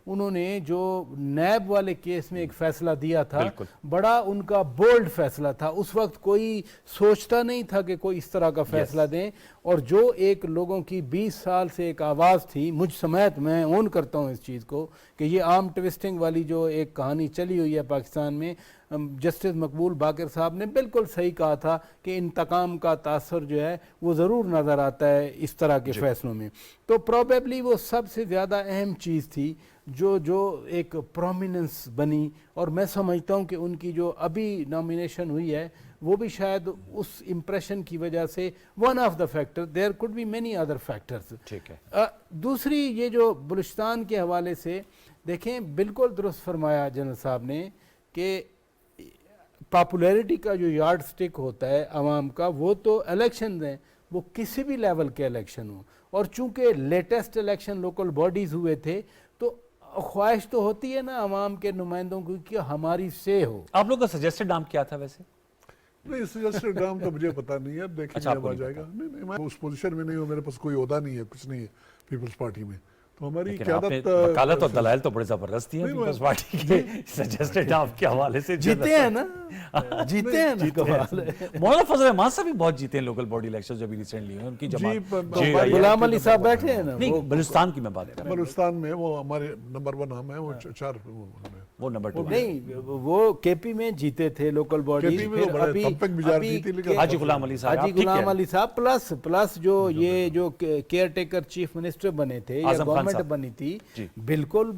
उन्होंने जो नैब वाले केस में एक फ़ैसला दिया था, बड़ा उनका बोल्ड फ़ैसला था। उस वक्त कोई सोचता नहीं था कि कोई इस तरह का फ़ैसला दें, और जो एक लोगों की 20 साल से एक आवाज़ थी, मुझ समेत, मैं ओन करता हूँ इस चीज़ को कि ये आर्म ट्विस्टिंग वाली जो एक कहानी चली हुई है पाकिस्तान में, जस्टिस मकबूल बाकिर साहब ने बिल्कुल सही कहा था कि इंतकाम का तासर जो है वो ज़रूर नज़र आता है इस तरह के फ़ैसलों में। तो प्रोबेबली वो सबसे ज़्यादा अहम चीज़ थी जो एक प्रोमिनेंस बनी, और मैं समझता हूँ कि उनकी जो अभी नॉमिनेशन हुई है वो भी शायद उस इम्प्रेशन की वजह से one of the factor, there could be many other factors. ठीक है। दूसरी ये जो बलूचिस्तान के हवाले से देखें, बिल्कुल दुरुस्त फरमाया जनरल साहब ने कि पॉपुलैरिटी का जो यार्ड स्टिक होता है आवाम का, वो तो इलेक्शन हैं, वो किसी भी लेवल के इलेक्शन हो, और चूंकि लेटेस्ट इलेक्शन लोकल बॉडीज़ हुए थे तो ख्वाहिश तो होती है ना आवाम के नुमाइंदों की कि हमारी से हो। आप लोग का सजेस्टेड नाम क्या था वैसे? नहीं, सजेस्टेड नाम तो मुझे पता नहीं है, अब देखेंगे अब आ जाएगा। नहीं, मैं उस पोजीशन में नहीं हूँ, मेरे पास कोई ओहदा नहीं है, कुछ नहीं है पीपल्स पार्टी में। तो हमारी क़यादत, वकालत और दलाइल तो बड़े जबरदस्त हैं पीपल्स पार्टी के सजेस्टेड नाम के हवाले से। जीते हैं ना, जीते हैं ना। मौलाना फजल रहमान साहब भी बहुत जीते हैं लोकल बॉडी इलेक्शन जो भी रिसेंटली हुए, उनकी जमात गुलाम अली साहब बैठे हैं ना। नहीं, बलूचिस्तान की मैं बात कर रहा हूं। बलूचिस्तान में वो हमारे नंबर 1 हम है, वो 4 वो नंबर 2 नहीं, वो केपी में जीते थे लोकल बॉडी, हाजी गुलाम अली साहब प्लस जो ये जो केयर टेकर चीफ मिनिस्टर बने थे या गवर्नमेंट बनी थी, बिल्कुल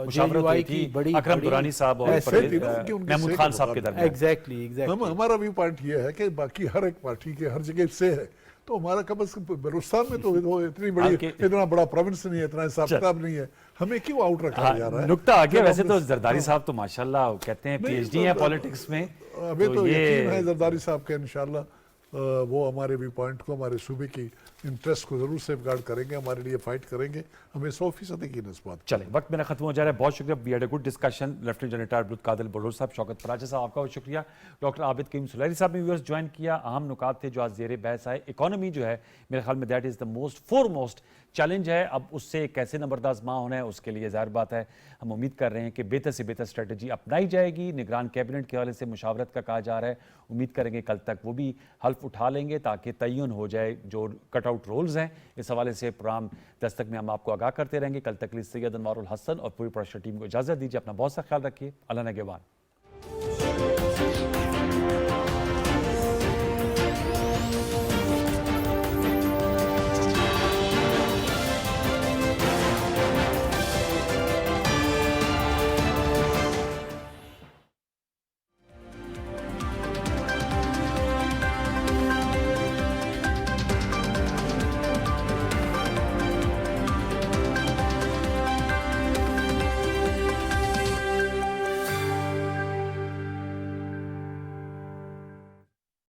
जेयूआई की बड़ी अकरम दुरानी साहब और महमूद खान साहब के दरमियान। एग्जैक्टली हमारा भी पॉइंट ये है कि बाकी हर एक पार्टी के हर जगह से है, तो हमारा कम से कम बलूचिस्तान में तो इतना बड़ा प्रोविंस नहीं है, इतना हिसाब किताब नहीं है, हमें क्यों आउट रखा जा रहा है। नुकता आगे, वैसे तो जरदारी साहब तो माशाल्लाह कहते हैं पीएचडी है पॉलिटिक्स में, अभी तो यकीन है जरदारी साहब के इंशाल्लाह वो हमारे भी पॉइंट को, हमारे सूबे की इंटरेस्ट को जरूर सेफगार्ड करेंगे, हमारे लिए फाइट करेंगे, हमें 100% यकीन है इस बात। चले, वक्त मेरा खत्म हो जा रहा है, बहुत शुक्रिया, we had a good discussion. Lieutenant general retired Abdul Qadir Baloch sahab, Shaukat फराजा साहब आपका बहुत शुक्रिया, डॉक्टर आबिद करीम सुलैरी साहब ने व्यूअर्स ज्वाइन किया। अहम नुकात थे जो आज ज़ेरे बहस आए। इकॉनमी जो है मेरे ख्याल में that is the most foremost challenge है, अब उससे कैसे नंबरदाज माँ होना है उसके लिए ज़ाहिर बात है हम उम्मीद कर रहे हैं कि बेहतर से बेहतर स्ट्रेटजी अपनाई जाएगी। निगरान कैबिनेट के हवाले से मुशावरत का कहा जा रहा है, उम्मीद करेंगे कल तक वो भी हल्फ उठा लेंगे ताकि तयन हो जाए जो कटआउट रोल्स हैं। इस हवाले से प्रोग्राम दस्तक में हम आपको आगाह करते रहेंगे। कल तक के लिए सैयद अनवारुल हसन और पूरी प्रोडक्शन टीम को इजाज़त दीजिए। अपना बहुत सा ख्याल रखिए। अल्लाह नेगेबान।